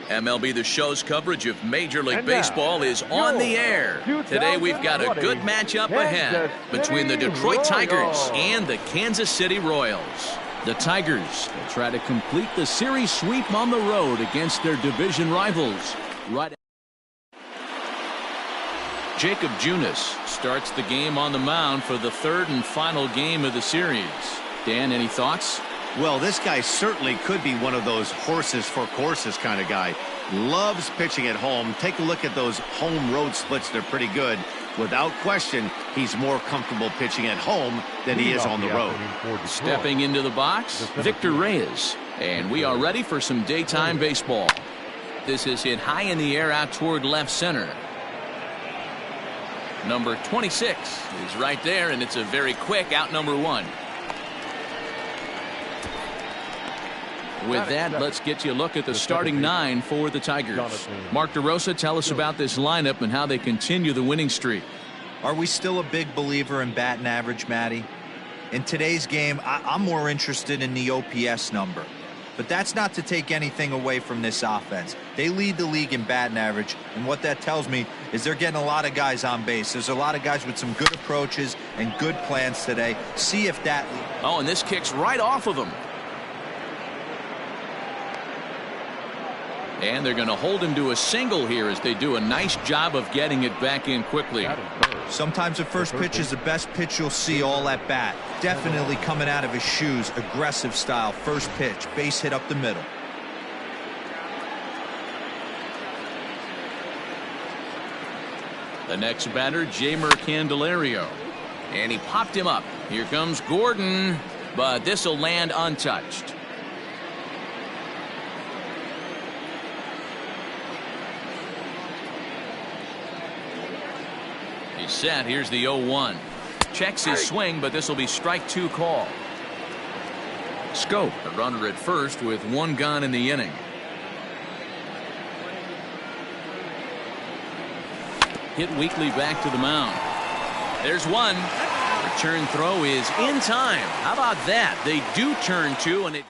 MLB The Show's coverage of Major League Baseball is on the air. Today we've got a good matchup ahead between the Detroit Tigers and the Kansas City Royals. The Tigers will try to complete the series sweep on the road against their division rivals. Jacob Junis starts the game on the mound for the third and final game of the series. Dan, any thoughts? Well, this guy certainly could be one of those horses for courses kind of guy. Loves pitching at home. Take a look at those home road splits. They're pretty good. Without question, he's more comfortable pitching at home than he is on the road. Stepping into the box, Victor Reyes. And we are ready for some daytime baseball. This is hit high in the air out toward left center. Number 26 is right there, and it's a very quick out number 1. With that, let's get you a look at the starting 9 for the Tigers. Mark DeRosa, tell us about this lineup and how they continue the winning streak. Are we still a big believer in batting average, Matty? In today's game, I'm more interested in the OPS number. But that's not to take anything away from this offense. They lead the league in batting average, and what that tells me is they're getting a lot of guys on base. There's a lot of guys with some good approaches and good plans today. See if that... Oh, and this kicks right off of them. And they're going to hold him to a single here as they do a nice job of getting it back in quickly. Sometimes the first pitch is the best pitch you'll see all at bat. Definitely coming out of his shoes. Aggressive style. First pitch. Base hit up the middle. The next batter, Jeimer Candelario. And he popped him up. Here comes Gordon. But this will land untouched. Set. Here's the 0-1. Checks his swing, but this will be strike 2 call. Scope, a runner at first with 1 gone in the inning. Hit weakly back to the mound. There's 1. Return throw is in time. How about that? They do turn 2, and it.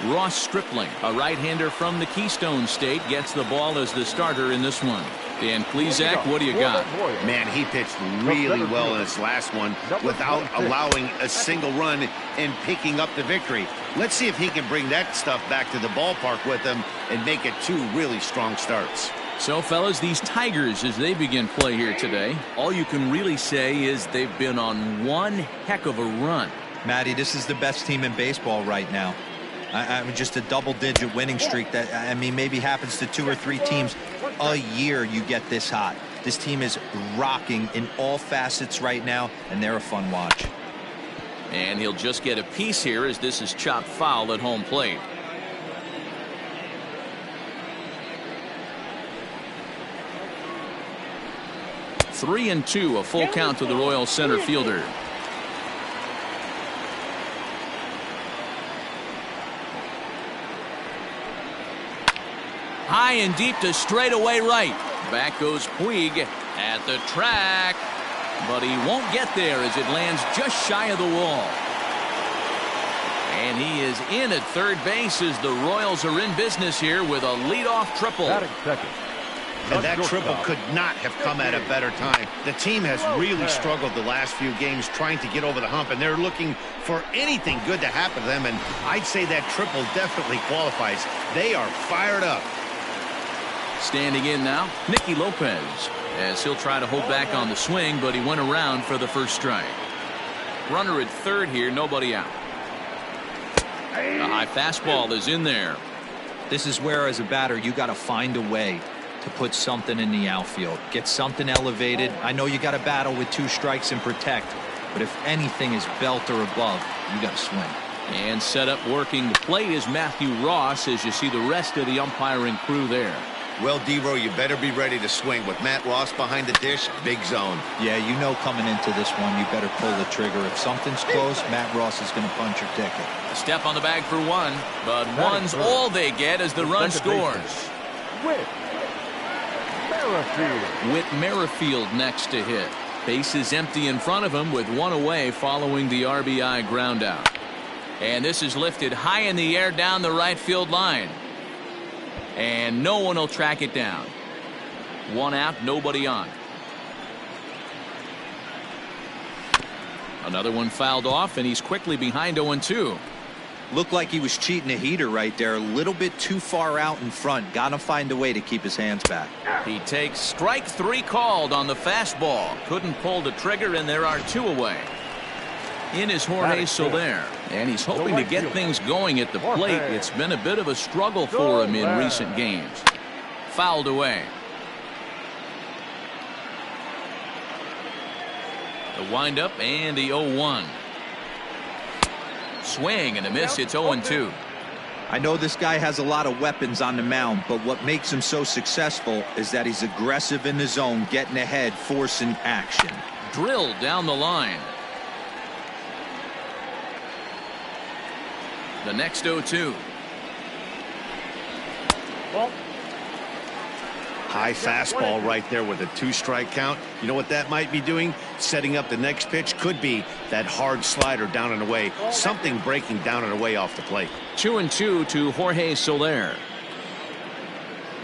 Ross Stripling, a right-hander from the Keystone State, gets the ball as the starter in this one. Dan Plesac, what do you got? Man, he pitched really well in his last one without allowing a single run and picking up the victory. Let's see if he can bring that stuff back to the ballpark with him and make it 2 really strong starts. So, fellas, these Tigers, as they begin play here today, all you can really say is they've been on one heck of a run. Matty, this is the best team in baseball right now. I mean, just a double-digit winning streak that, I mean, maybe happens to 2 or 3 teams a year. You get this hot. This team is rocking in all facets right now, and they're a fun watch. And he'll just get a piece here as this is chopped foul at home plate. Three and 2, a full count to the Royal center fielder. High and deep to straightaway right. Back goes Puig at the track, but he won't get there as it lands just shy of the wall. And he is in at third base as the Royals are in business here with a leadoff triple. And that triple could not have come at a better time. The team has really struggled the last few games trying to get over the hump, and they're looking for anything good to happen to them, and I'd say that triple definitely qualifies. They are fired up. Standing in now, Nikki Lopez, as he'll try to hold back on the swing, but he went around for the first strike. Runner at third here, nobody out. The high fastball is in there. This is where, as a batter, you got to find a way to put something in the outfield. Get something elevated. I know you got to battle with 2 strikes and protect, but if anything is belt or above, you got to swing. And set up working the plate is Matthew Ross as you see the rest of the umpiring crew there. Well, D-Row, you better be ready to swing. With Matt Ross behind the dish, big zone. Yeah, you know coming into this one, you better pull the trigger. If something's close, Matt Ross is going to punch your ticket. A step on the bag for 1, but one's all they get as the run scores. Whit Merrifield next to hit. Base is empty in front of him with 1 away following the RBI ground out. And this is lifted high in the air down the right field line. And no one will track it down. One out, nobody on. Another one fouled off, and he's quickly behind 0-2. Looked like he was cheating a heater right there. A little bit too far out in front. Got to find a way to keep his hands back. He takes strike 3 called on the fastball. Couldn't pull the trigger, and there are 2 away. In is Jorge Soler, and he's hoping to get things going at the plate. It's been a bit of a struggle for him in recent games. Fouled away. The windup and the 0-1. Swing and a miss. It's 0-2. I know this guy has a lot of weapons on the mound, but what makes him so successful is that he's aggressive in the zone, getting ahead, forcing action. Drilled down the line. The next 0-2. High fastball right there with a 2-strike count. You know what that might be doing? Setting up the next pitch. Could be that hard slider down and away. Something breaking down and away off the plate. 2-2 to Jorge Soler.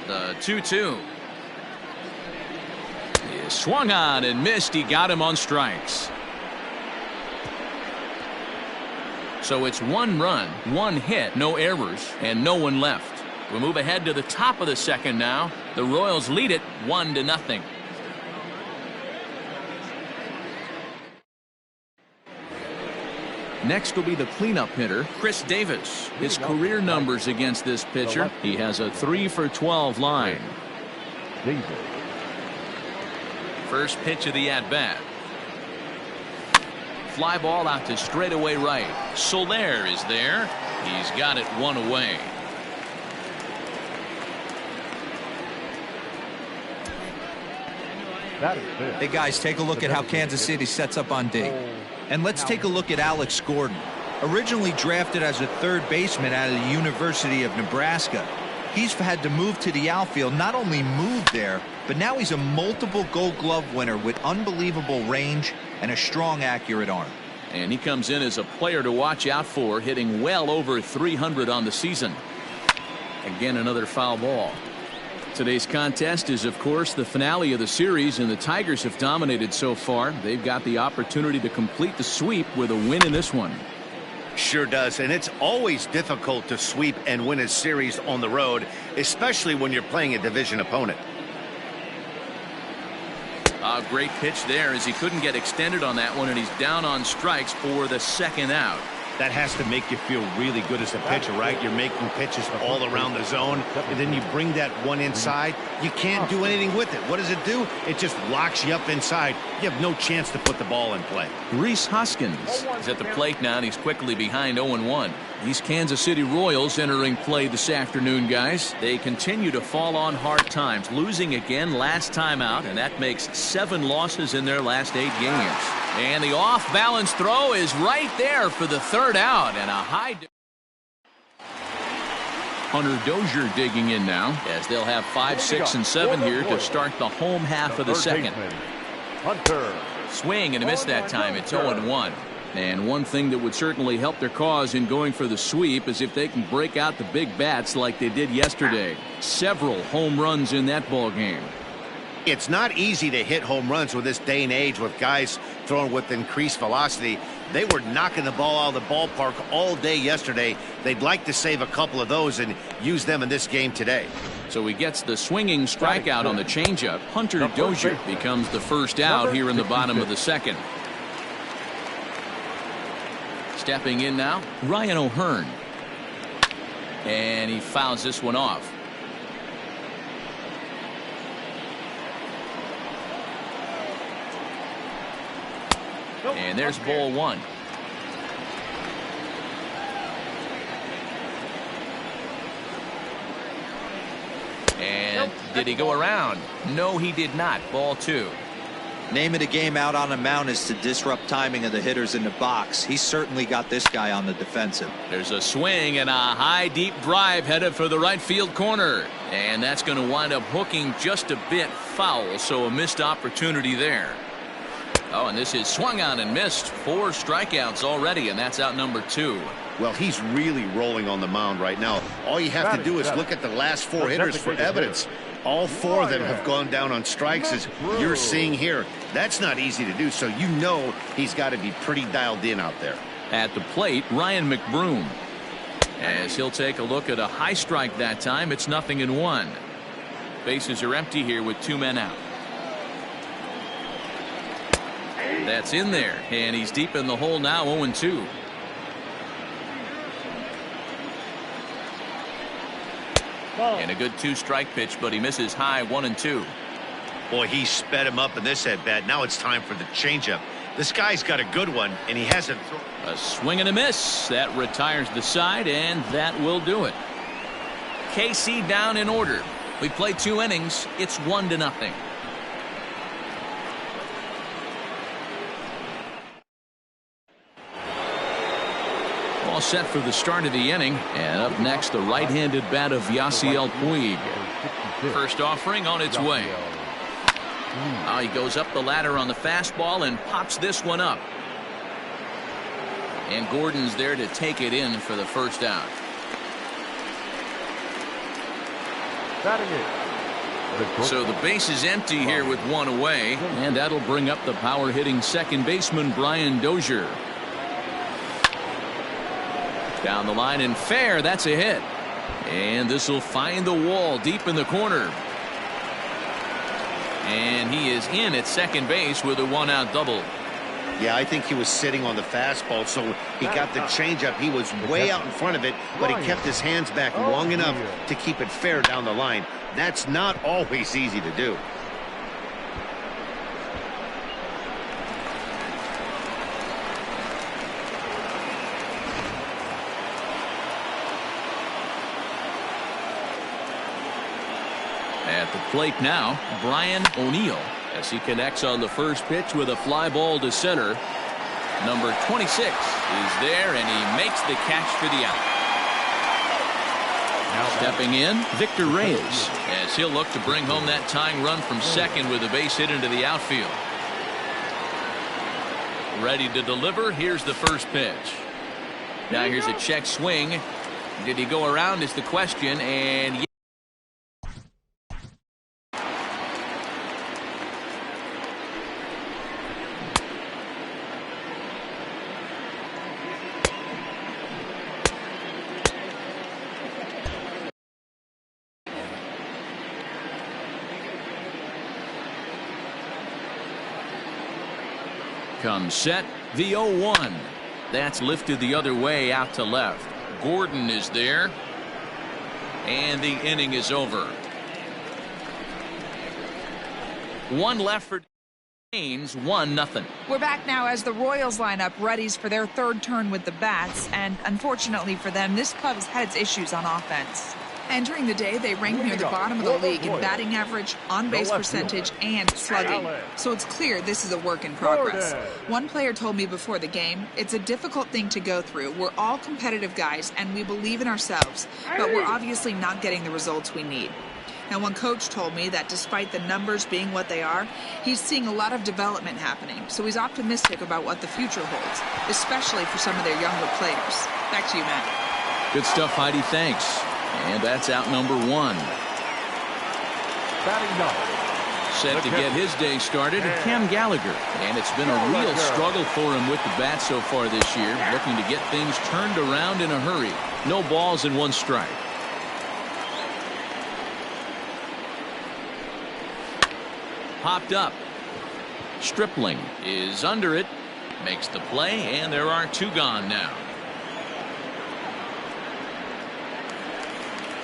The 2-2. He swung on and missed. He got him on strikes. So it's 1 run, 1 hit, no errors, and no one left. We move ahead to the top of the second now. The Royals lead it 1-0. Next will be the cleanup hitter, Chris Davis. His career numbers against this pitcher: he has a 3-for-12 line. First pitch of the at-bat. Fly ball out to straightaway right. Soler is there. He's got it 1 away. Hey guys, take a look at how Kansas City sets up on D. And let's take a look at Alex Gordon. Originally drafted as a third baseman out of the University of Nebraska, he's had to move to the outfield. Not only moved there, but now he's a multiple Gold Glove winner with unbelievable range and a strong, accurate arm. And he comes in as a player to watch out for, hitting well over 300 on the season. Again, another foul ball. Today's contest is, of course, the finale of the series, and the Tigers have dominated so far. They've got the opportunity to complete the sweep with a win in this one. Sure does, and it's always difficult to sweep and win a series on the road, especially when you're playing a division opponent. A great pitch there, as he couldn't get extended on that one, and he's down on strikes for the second out. That has to make you feel really good as a pitcher, right? You're making pitches all around the zone, and then you bring that one inside. You can't do anything with it. What does it do? It just locks you up inside. You have no chance to put the ball in play. Rhys Hoskins is at the plate now, and he's quickly behind 0-1. These Kansas City Royals entering play this afternoon, guys. They continue to fall on hard times, losing again last time out, and that makes 7 losses in their last 8 games. And the off-balance throw is right there for the third out, and a high. Hunter Dozier digging in now, as they'll have 5, 6, and 7 here to start the home half of the second. Hunter. Swing and a miss that time. It's 0-1. And one thing that would certainly help their cause in going for the sweep is if they can break out the big bats like they did yesterday. Several home runs in that ball game. It's not easy to hit home runs with this day and age with guys throwing with increased velocity. They were knocking the ball out of the ballpark all day yesterday. They'd like to save a couple of those and use them in this game today. So he gets the swinging strikeout on the changeup. Hunter Dozier becomes the first out here in the bottom of the second. Stepping in now, Ryan O'Hearn. And he fouls this one off. And there's ball 1. And did he go around? No, he did not. Ball 2. Name of the game out on the mound is to disrupt timing of the hitters in the box. He's certainly got this guy on the defensive. There's a swing and a high deep drive headed for the right field corner. And that's going to wind up hooking just a bit foul, so a missed opportunity there. Oh, and this is swung on and missed. 4 strikeouts already, and that's out number 2. Well, he's really rolling on the mound right now. All you have to do is look at the last 4 hitters for evidence. All 4 of them have gone down on strikes, as you're seeing here. That's not easy to do, so you know he's got to be pretty dialed in out there. At the plate, Ryan McBroom. As he'll take a look at a high strike that time, it's 0-1. Bases are empty here with 2 men out. That's in there, and he's deep in the hole now, 0-2. And a good 2-strike pitch, but he misses high, 1-2. Boy, he sped him up in this at-bat. Now it's time for the changeup. This guy's got a good one, and he hasn't. A swing and a miss. That retires the side, and that will do it. KC down in order. We play 2 innings. It's 1-0. All set for the start of the inning, and up next the right-handed bat of Yasiel Puig. First offering on its way. Oh, he goes up the ladder on the fastball and pops this one up. And Gordon's there to take it in for the first out. So the base is empty here with 1 away, and that'll bring up the power-hitting second baseman Brian Dozier. Down the line and fair. That's a hit. And this will find the wall deep in the corner. And he is in at second base with a 1-out double. Yeah, I think he was sitting on the fastball, so he got the changeup. He was way out in front of it, but he kept his hands back long enough to keep it fair down the line. That's not always easy to do. At the plate now, Brian O'Neill, as he connects on the first pitch with a fly ball to center. Number 26 is there, and he makes the catch for the out. Now stepping in, Victor Reyes, as he'll look to bring home that tying run from second with a base hit into the outfield. Ready to deliver. Here's the first pitch. Now here's a check swing. Did he go around is the question, and comes set, the 0-1. That's lifted the other way out to left. Gordon is there, and the inning is over. 1 left for Haynes, 1-0. We're back now as the Royals lineup readies for their 3rd turn with the bats, and unfortunately for them, this club has had its issues on offense. Entering the day, they ranked near the bottom of the league in batting average, on-base percentage, and slugging. So it's clear this is a work in progress. One player told me before the game, it's a difficult thing to go through. We're all competitive guys, and we believe in ourselves, but we're obviously not getting the results we need. Now, one coach told me that despite the numbers being what they are, he's seeing a lot of development happening, so he's optimistic about what the future holds, especially for some of their younger players. Back to you, Matt. Good stuff, Heidi. Thanks. And that's out number 1. Set to get his day started, Cam Gallagher. And it's been a real struggle for him with the bat so far this year, looking to get things turned around in a hurry. No balls and 1 strike. Popped up. Stripling is under it, makes the play, and there are 2 gone now.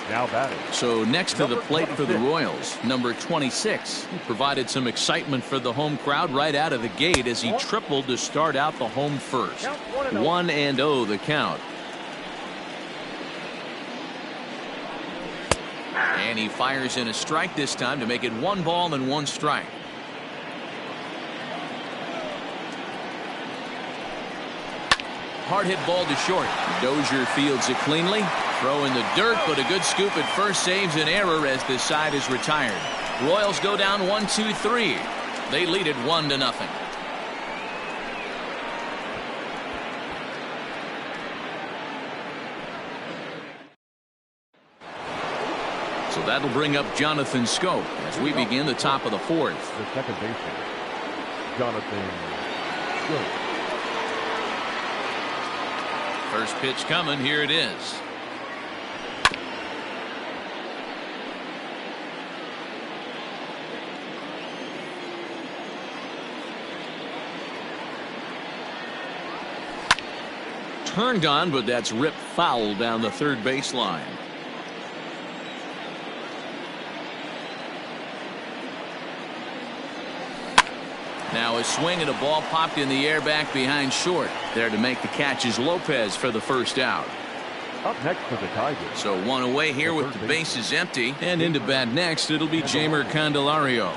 Now batting. So next to the plate for the Royals, number 26 provided some excitement for the home crowd right out of the gate as he tripled to start out the home first. 1-0 the count. And he fires in a strike this time to make it 1 ball and 1 strike. Hard hit ball to short. Dozier fields it cleanly. Throw in the dirt, but a good scoop at first saves an error as this side is retired. Royals go down 1-2-3. They lead it 1-0. So that'll bring up Jonathan Scope as we begin the top of the fourth. The second baseman, Jonathan Scope. First pitch coming. Here it is. Turned on, but that's ripped foul down the third baseline. Now a swing and a ball popped in the air back behind short. There to make the catch is Lopez for the first out. Up next for the Tigers. So one away here with the bases empty. And into bat next, it'll be Jeimer Candelario.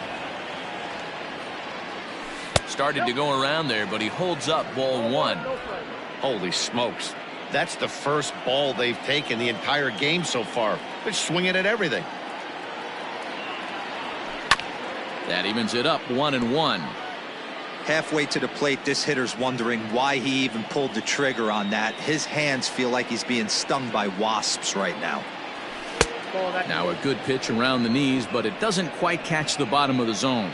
Started to go around there, but he holds up ball one. Holy smokes. That's the first ball they've taken the entire game so far. They're swinging at everything. That evens it up 1-1. Halfway to the plate, this hitter's wondering why he even pulled the trigger on that. His hands feel like he's being stung by wasps right now. Now a good pitch around the knees, but it doesn't quite catch the bottom of the zone.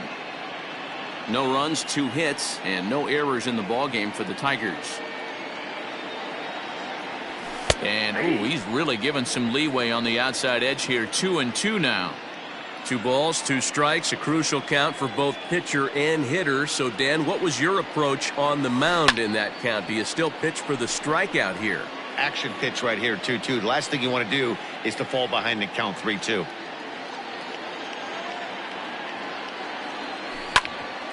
No runs, 2 hits, and no errors in the ballgame for the Tigers. And ooh, he's really given some leeway on the outside edge here. 2-2 now. 2 balls, 2 strikes, a crucial count for both pitcher and hitter. So Dan, what was your approach on the mound in that count? Do you still pitch for the strikeout here? Action pitch right here, 2-2. The last thing you want to do is to fall behind and count 3-2.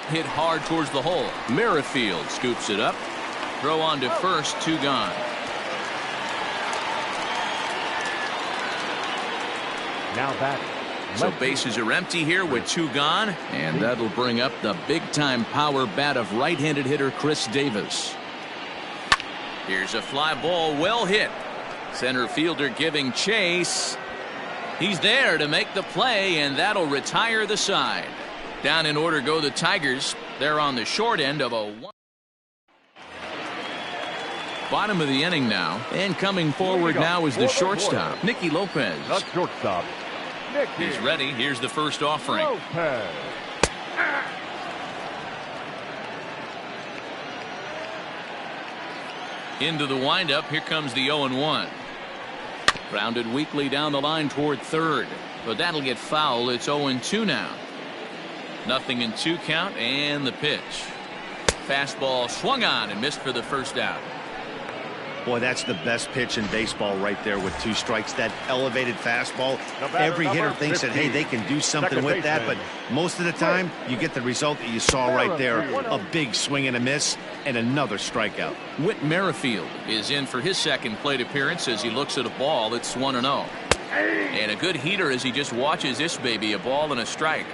Hit hard towards the hole. Merrifield scoops it up. Throw on to first, 2 gone. Now batting. So bases are empty here with 2 gone, and that'll bring up the big-time power bat of right-handed hitter Chris Davis. Here's a fly ball, well hit. Center fielder giving chase. He's there to make the play, and that'll retire the side. Down in order go the Tigers. They're on the short end of a 1. Bottom of the inning now, and coming forward now is the shortstop, Nikki Lopez. The shortstop, Nikki. He's ready. Here's the first offering. Lopez. Into the windup. Here comes the 0-1. Grounded weakly down the line toward third, but that'll get foul. It's 0-2 now. 0-2 count, and the pitch. Fastball swung on and missed for the first out. Boy, that's the best pitch in baseball right there with 2 strikes. That elevated fastball. Every hitter thinks that, hey, they can do something with that, but most of the time you get the result that you saw right there. A big swing and a miss and another strikeout. Whit Merrifield is in for his second plate appearance as he looks at a ball. It's 1-0. And a good heater as he just watches this baby, a ball and a strike.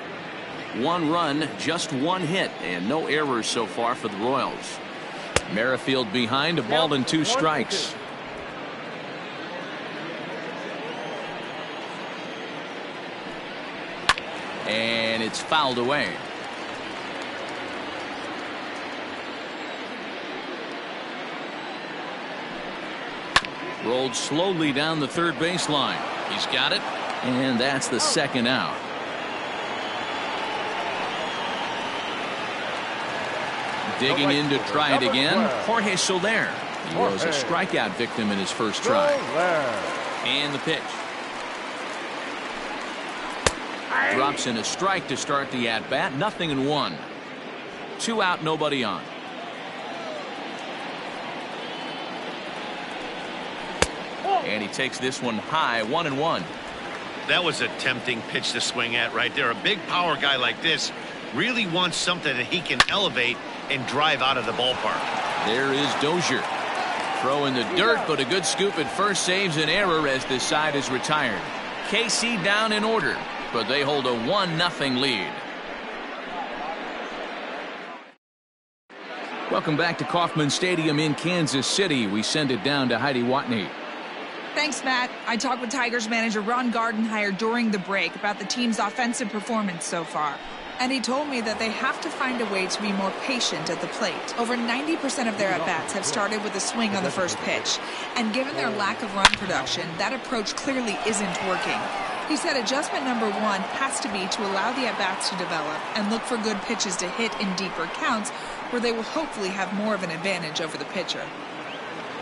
1 run, just 1 hit, and no errors so far for the Royals. Merrifield behind, a ball and 2 strikes. And it's fouled away. Rolled slowly down the third baseline. He's got it, and that's the second out. Digging in to try it again, Jorge Soler. He was a strikeout victim in his first try. And the pitch. Drops in a strike to start the at-bat. 0-1. 2 out, nobody on. And he takes this one high, 1-1. That was a tempting pitch to swing at right there. A big power guy like this really wants something that he can elevate and drive out of the ballpark. There is Dozier. Throw in the dirt, but a good scoop at first saves an error as this side is retired. KC down in order, but they hold a 1-0 lead. Welcome back to Kauffman Stadium in Kansas City. We send it down to Heidi Watney. Thanks, Matt. I talked with Tigers manager Ron Gardenhire during the break about the team's offensive performance so far. And he told me that they have to find a way to be more patient at the plate. Over 90% of their at-bats have started with a swing on the first pitch. And given their lack of run production, that approach clearly isn't working. He said adjustment number one has to be to allow the at-bats to develop and look for good pitches to hit in deeper counts where they will hopefully have more of an advantage over the pitcher.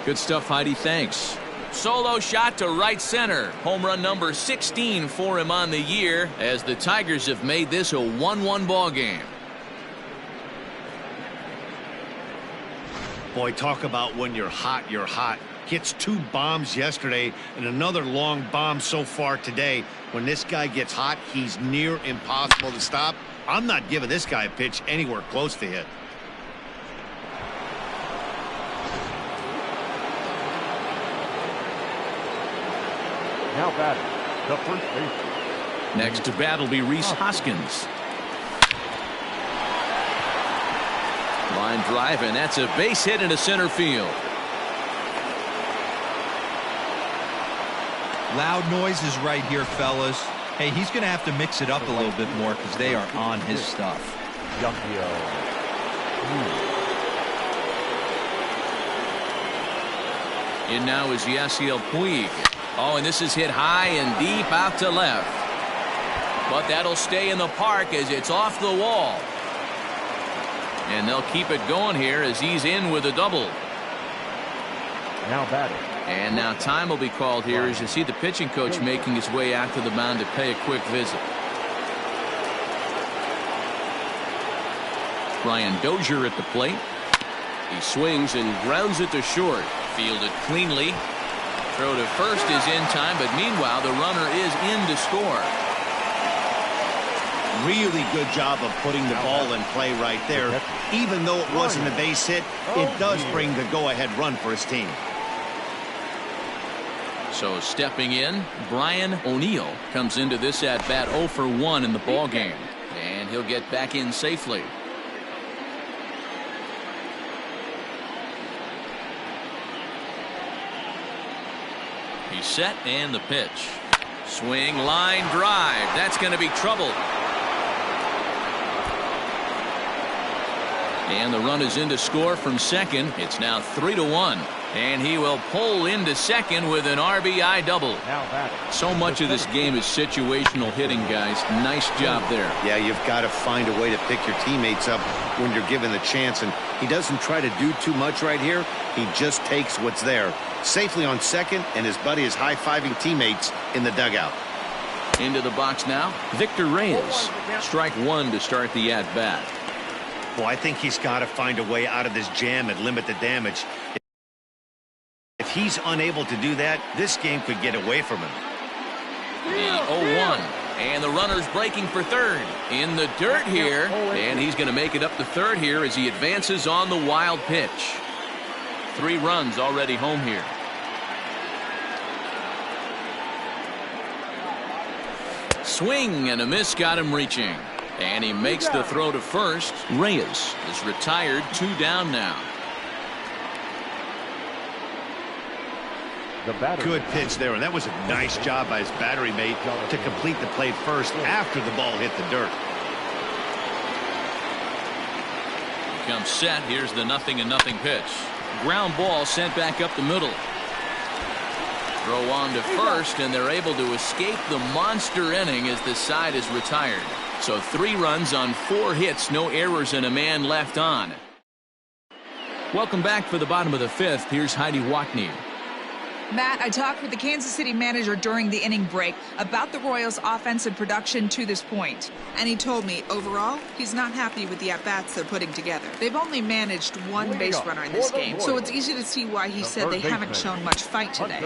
Good stuff, Heidi. Thanks. Solo shot to right center. Home run number 16 for him on the year as the Tigers have made this a 1-1 ball game. Boy, talk about when you're hot, you're hot. Hits 2 bombs yesterday and another long bomb so far today. When this guy gets hot, he's near impossible to stop. I'm not giving this guy a pitch anywhere close to hit. Now batting, the first baseman. Next to bat will be Rhys Hoskins. Line drive, and that's a base hit into center field. Loud noises right here, fellas. Hey, he's going to have to mix it up a little bit more because they are on his stuff. Yasiel Puig. In now is Yasiel Puig. Oh, and this is hit high and deep out to left. But that'll stay in the park as it's off the wall. And they'll keep it going here as he's in with a double. Now batting. And now time will be called here as you see the pitching coach making his way out to the mound to pay a quick visit. Brian Dozier at the plate. He swings and grounds it to short. Fielded cleanly. Throw to first is in time, but meanwhile the runner is in to score. Really good job of putting the ball in play right there. Even though it wasn't a base hit, it does bring the go-ahead run for his team. So stepping in, Brian O'Neill comes into this at-bat 0 for 1 in the ball game, and he'll get back in safely. He's set, and the pitch. Swing, line drive. That's going to be trouble. And the run is in to score from second. It's now 3-1. And he will pull into second with an RBI double. So much of this game is situational hitting, guys. Nice job there. Yeah, you've got to find a way to pick your teammates up when you're given the chance. And he doesn't try to do too much right here. He just takes what's there. Safely on second, and his buddy is high-fiving teammates in the dugout. Into the box now, Victor Reyes. Strike one to start the at-bat. Well, I think he's got to find a way out of this jam and limit the damage. If he's unable to do that, this game could get away from him. The 0-1. And the runner's breaking for third. In the dirt here. And he's going to make it up to third here as he advances on the wild pitch. 3 runs already home here. Swing and a miss got him reaching. And he makes the throw to first. Reyes is retired, 2 down now. Good pitch there, and that was a nice job by his battery mate to complete the play first after the ball hit the dirt. Comes set. Here's the 0-0 pitch. Ground ball sent back up the middle. Throw on to first, and they're able to escape the monster inning as the side is retired. So 3 runs on 4 hits, no errors, and a man left on. Welcome back for the bottom of the 5th. Here's Heidi Watney. Matt, I talked with the Kansas City manager during the inning break about the Royals' offensive production to this point. And he told me, overall, he's not happy with the at-bats they're putting together. They've only managed 1 base runner in this game, so it's easy to see why he said they haven't shown much fight today.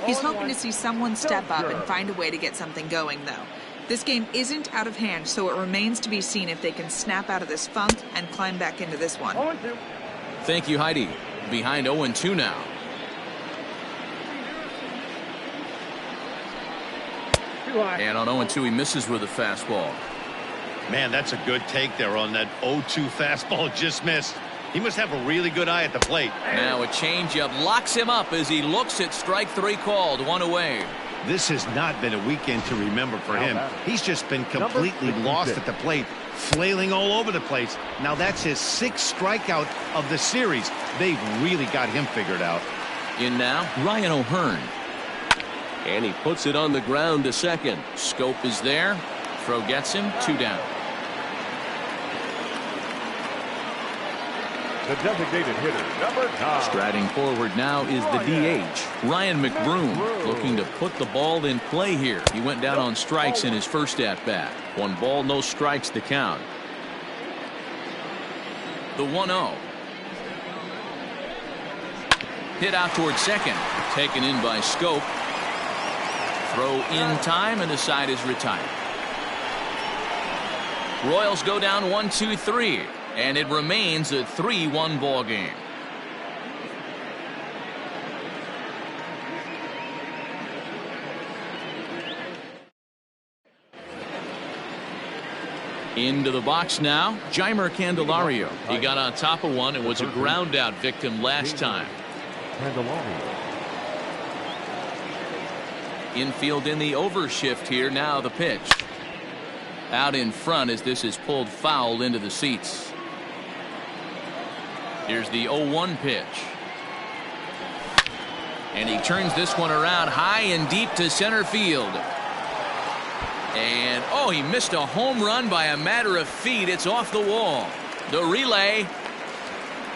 He's hoping to see someone step up and find a way to get something going, though. This game isn't out of hand, so it remains to be seen if they can snap out of this funk and climb back into this one. Thank you, Heidi. Behind 0-2 now. And on 0-2, he misses with a fastball. Man, that's a good take there on that 0-2 fastball just missed. He must have a really good eye at the plate. Now a changeup locks him up as he looks at strike 3 called, 1 away. This has not been a weekend to remember for him. He's just been completely lost at the plate, flailing all over the place. Now that's his 6th strikeout of the series. They've really got him figured out. In now, Ryan O'Hearn. And he puts it on the ground to second. Scope is there. Throw gets him. 2 down. The designated hitter, number 9. Striding forward now is the DH, Ryan McBroom, looking to put the ball in play here. He went down on strikes in his first at-bat. 1 ball, no strikes to count. The 1-0. Hit out toward second. Taken in by Scope. Throw in time, and the side is retired. Royals go down 1-2-3. And it remains a 3-1 ball game. Into the box now, Jeimer Candelario. He got on top of one and was a ground out victim last time. Infield in the overshift here. Now the pitch. Out in front as this is pulled foul into the seats. Here's the 0-1 pitch. And he turns this one around high and deep to center field. And oh, he missed a home run by a matter of feet. It's off the wall. The relay.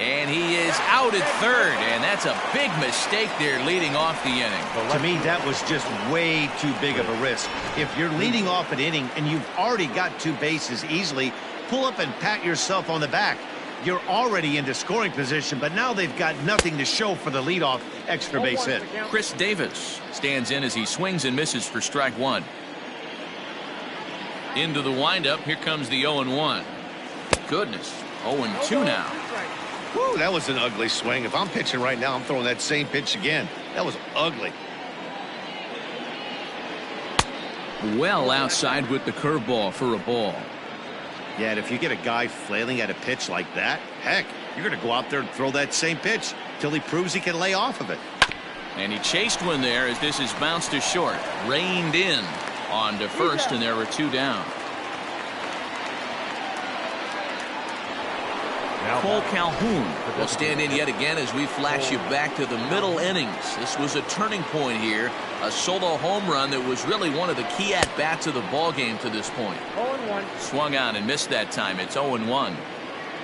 And he is out at third. And that's a big mistake there leading off the inning. To me, that was just way too big of a risk. If you're leading off an inning and you've already got 2 bases easily, pull up and pat yourself on the back. You're already into scoring position, but now they've got nothing to show for the leadoff extra base hit. Chris Davis stands in as he swings and misses for strike 1. Into the windup. Here comes the 0-1. Goodness. 0-2 now. Whew, that was an ugly swing. If I'm pitching right now, I'm throwing that same pitch again. That was ugly. Well outside with the curveball for a ball. Yeah, and if you get a guy flailing at a pitch like that, heck, you're going to go out there and throw that same pitch till he proves he can lay off of it. And he chased one there as this is bounced to short. Reined in on to first, and there were 2 down. Cole Calhoun will stand in yet again as we flash you back to the middle innings. This was a turning point here. A solo home run that was really one of the key at-bats of the ball game to this point. 0-1. Swung on and missed that time. It's 0-1.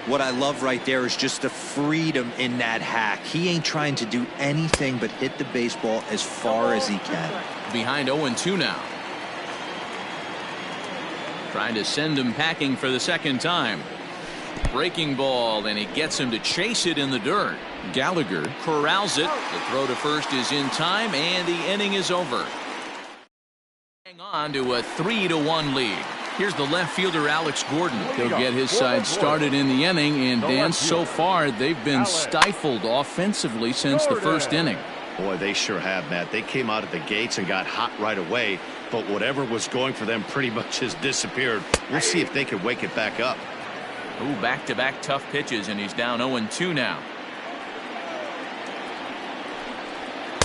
What I love right there is just the freedom in that hack. He ain't trying to do anything but hit the baseball as far as he can. Behind 0-2 now. Trying to send him packing for the second time. Breaking ball, and he gets him to chase it in the dirt. Gallagher corrals it. The throw to first is in time, and the inning is over. Hang on to a 3-1 lead. Here's the left fielder, Alex Gordon. He'll get his side started in the inning, and Dan, so far they've been stifled offensively since the first inning. Boy, they sure have, Matt. They came out of the gates and got hot right away, but whatever was going for them pretty much has disappeared. We'll see if they can wake it back up. Ooh, back-to-back tough pitches, and he's down 0-2 now.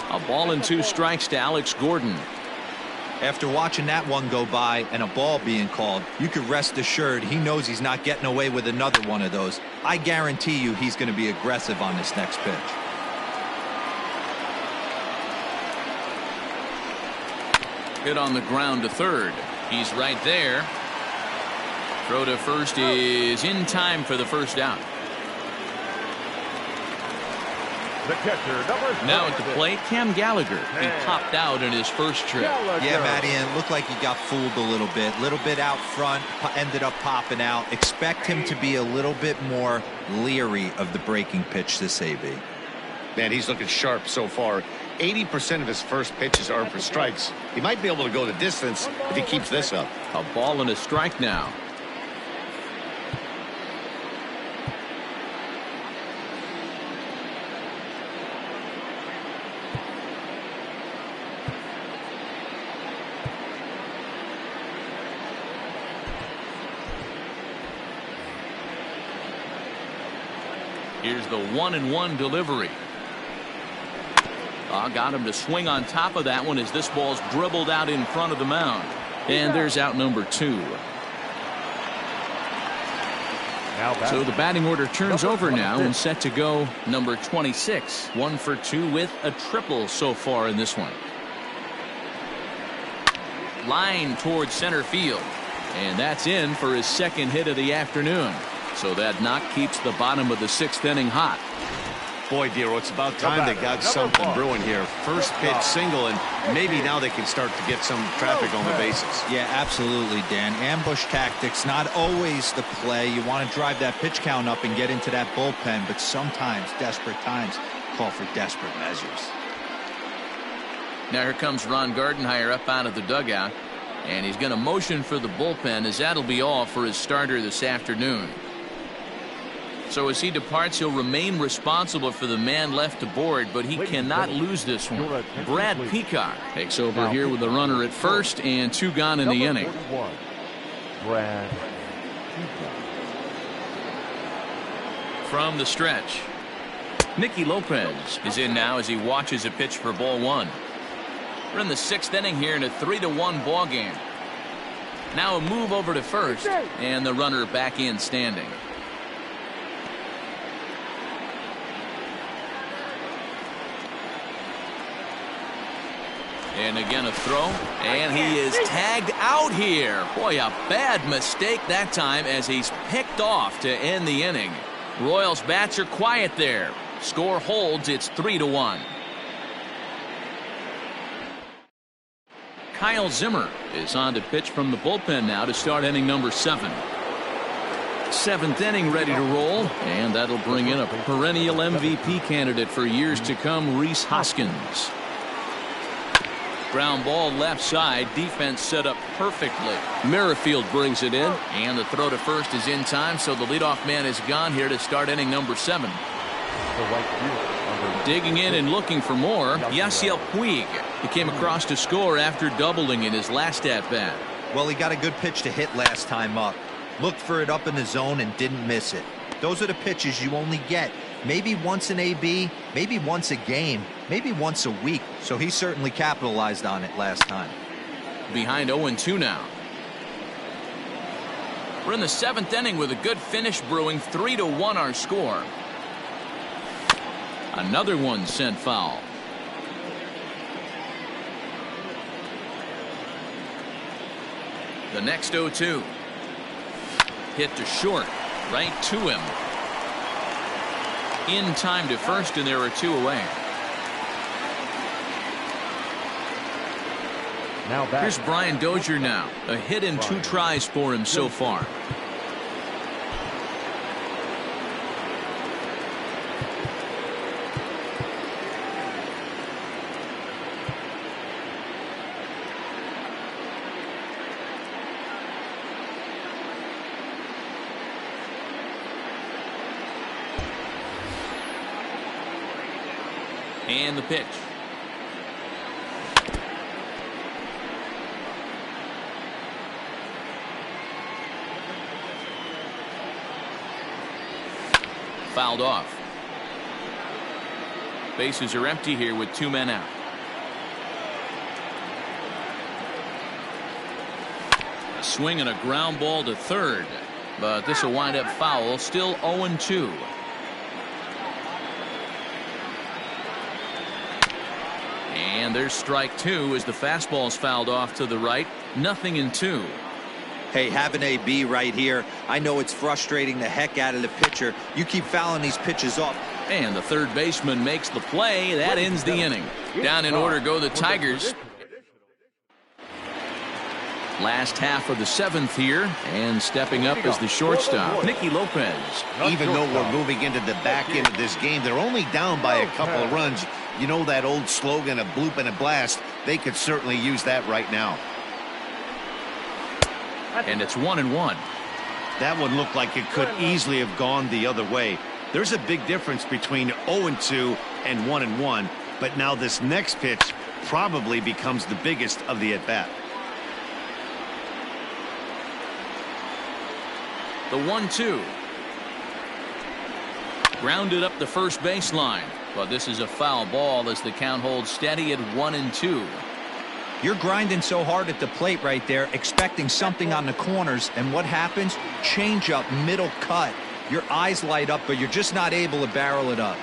A ball and 2 strikes to Alex Gordon. After watching that one go by and a ball being called, you can rest assured he knows he's not getting away with another one of those. I guarantee you he's going to be aggressive on this next pitch. Hit on the ground to third. He's right there. Throw to first is in time for the first out. The catcher, number 6. Now at the plate, Cam Gallagher. He popped out in his first trip. Yeah, Matty, and it looked like he got fooled a little bit out front, ended up popping out. Expect him to be a little bit more leery of the breaking pitch this AB. Man, he's looking sharp so far. 80% of his first pitches are for strikes. He might be able to go the distance if he keeps this up. A ball and a strike now. Here's the 1-1 delivery. Got him to swing on top of that one as this ball's dribbled out in front of the mound. And there's out number 2. So the batting order turns over now and set to go number 26. 1 for 2 with a triple so far in this one. line towards center field. And that's in for his second hit of the afternoon. So that knock keeps the bottom of the 6th inning hot. Boy, Dero, it's about time they got something brewing here. First pitch single, and maybe now they can start to get some traffic on the bases. Yeah, absolutely, Dan. Ambush tactics, not always the play. You want to drive that pitch count up and get into that bullpen, but sometimes desperate times call for desperate measures. Now here comes Ron Gardenhire up out of the dugout, and he's going to motion for the bullpen, as that'll be all for his starter this afternoon. So as he departs, he'll remain responsible for the man left to board, but he cannot lose this one. Brad Peacock takes over here with a runner at first and 2 gone in the inning. Brad From the stretch, Nikki Lopez is in now as he watches a pitch for ball 1. We're in the 6th inning here in a 3-1 ball game. Now a move over to first, and the runner back in standing. And again a throw, and he is tagged out here. Boy, a bad mistake that time as he's picked off to end the inning. Royals bats are quiet there. Score holds, it's 3-1. Kyle Zimmer is on to pitch from the bullpen now to start inning number 7. 7th inning ready to roll, and that'll bring in a perennial MVP candidate for years to come, Rhys Hoskins. Ground ball left side, defense set up perfectly. Merrifield brings it in, and the throw to first is in time, so the leadoff man is gone here to start inning number 7. Digging in and looking for more, Yasiel Puig. He came across to score after doubling in his last at-bat. Well, he got a good pitch to hit last time up. Looked for it up in the zone and didn't miss it. Those are the pitches you only get maybe once an AB, maybe once a game, maybe once a week. So he certainly capitalized on it last time. Behind 0-2 now. We're in the 7th inning with a good finish brewing. 3-1 our score. Another one sent foul. The next 0-2. Hit to short. Right to him. In time to first, and there are 2 away. Here's Brian Dozier now. A hit in 2 tries for him so far. And the pitch. Fouled off. Bases are empty here with 2 men out. A swing and a ground ball to third, but this will wind up foul. Still 0-2. And there's strike 2 as the fastball's fouled off to the right. 0-2. Hey, have an AB right here. I know it's frustrating the heck out of the pitcher. You keep fouling these pitches off. And the third baseman makes the play. That ends the inning. Down in order go the Tigers. Last half of the 7th here, and stepping up is the shortstop, Nikki Lopez. Even though we're moving into the back end of this game, they're only down by a couple of runs. You know that old slogan, a bloop and a blast. They could certainly use that right now. And it's 1-1. That one looked like it could easily have gone the other way. There's a big difference between 0-2 and 1-1, but now this next pitch probably becomes the biggest of the at-bat. The 1-2. Grounded up the first baseline, but this is a foul ball as the count holds steady at 1-2. You're grinding so hard at the plate right there, expecting something on the corners, and what happens? Change up, middle cut. Your eyes light up, but you're just not able to barrel it up.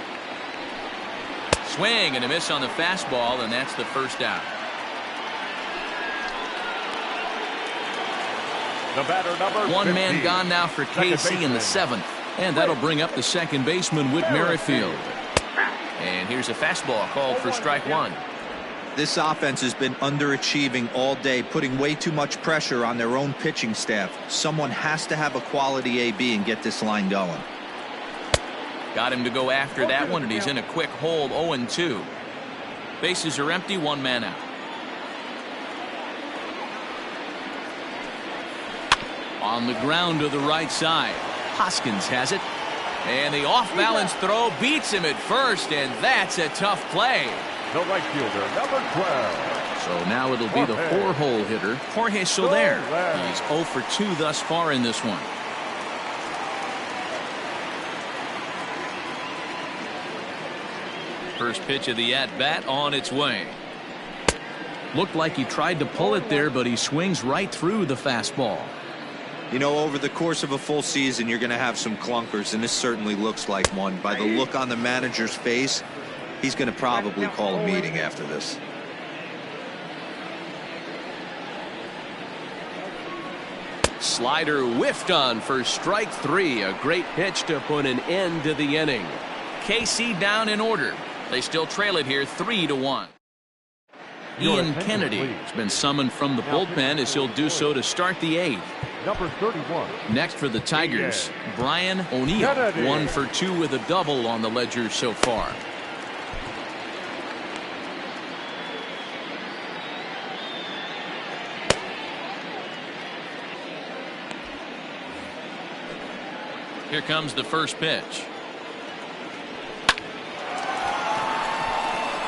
Swing and a miss on the fastball, and that's the first out. The batter, number One 50. man gone now for KC in the 7th. And that'll bring up the second baseman, Whit Merrifield. And here's a fastball called for strike one. This offense has been underachieving all day, putting way too much pressure on their own pitching staff. Someone has to have a quality AB and get this line going. Got him to go after that one, and he's in a quick hold, 0-2. Bases are empty, one man out. On the ground to the right side. Hoskins has it. And the off-balance throw beats him at first, and that's a tough play. The right fielder, number 12. So now it'll be the 4-hole hitter, Jorge Soler. He's 0 for 2 thus far in this one. First pitch of the at-bat on its way. Looked like he tried to pull it there, but he swings right through the fastball. You know, over the course of a full season, you're going to have some clunkers, and this certainly looks like one. By the look on the manager's face, he's going to probably call a meeting after this. Slider whiffed on for strike 3. A great pitch to put an end to the inning. KC down in order. They still trail it here 3-1. Ian Kennedy has been summoned from the bullpen as he'll do so to start the 8th. Number 31. Next for the Tigers, Brian O'Neill. 1 for 2 with a double on the ledger so far. Here comes the first pitch.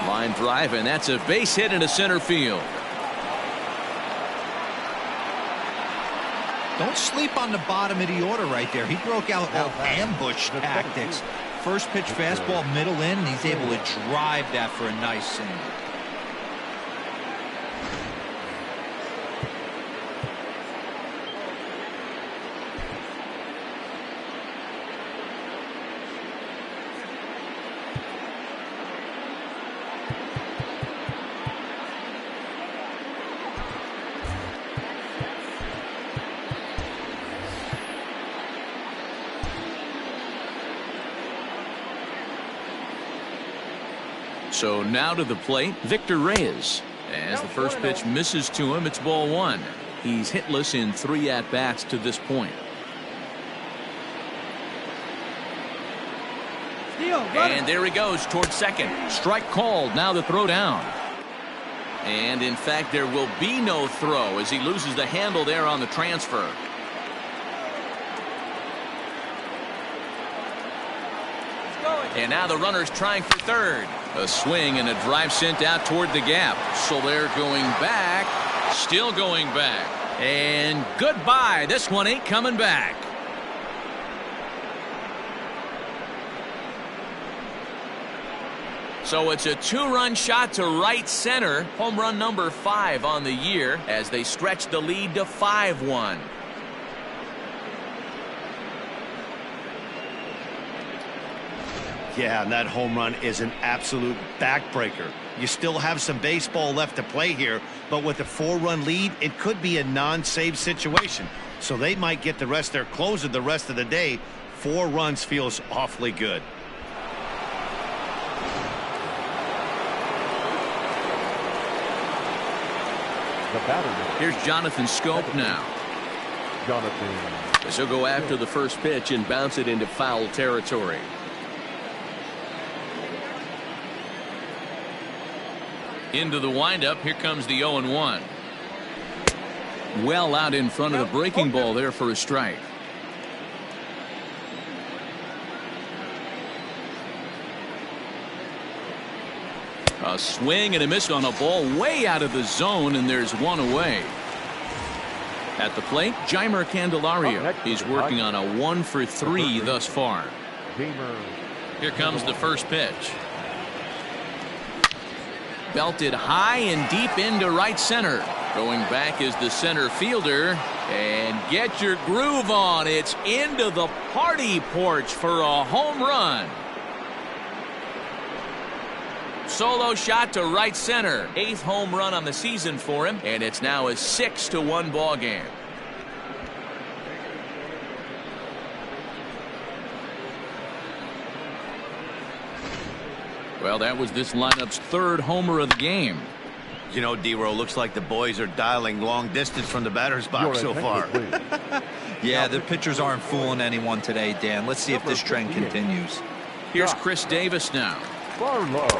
Line drive, and that's a base hit into center field. Don't sleep on the bottom of the order right there. He broke out ambush tactics. First pitch fastball middle in, and he's able to drive that for a nice single. So now to the plate, Victor Reyes. As the first pitch misses to him, it's ball 1. He's hitless in 3 at-bats to this point. And there he goes towards second. Strike called. Now the throw down. And in fact, there will be no throw as he loses the handle there on the transfer. And now the runner's trying for third. A swing and a drive sent out toward the gap. Soler going back. Still going back. And goodbye. This one ain't coming back. So it's a 2-run shot to right center. Home run number 5 on the year as they stretch the lead to 5-1. Yeah, and that home run is an absolute backbreaker. You still have some baseball left to play here, but with a 4-run lead, it could be a non-save situation. So they might get the rest their closer the rest of the day. 4 runs feels awfully good. The batter. Here's Jonathan Scope now. Jonathan. So go after the first pitch and bounce it into foul territory. Into the windup. Here comes the 0-1. Well out in front of the breaking ball there for a strike. A swing and a miss on a ball way out of the zone, and there's one away. At the plate, Jeimer Candelario. He's working on a 1 for 3 thus far. Here comes the first pitch. Belted high and deep into right center. Going back is the center fielder. And get your groove on. It's into the party porch for a home run. Solo shot to right center. 8th home run on the season for him. And it's now a 6-1 ball game. Well, that was this lineup's third homer of the game. You know, D-Row, looks like the boys are dialing long distance from the batter's box so far. Yeah, the pitchers aren't fooling anyone today, Dan. Let's see if this trend continues. Here's Chris Davis now,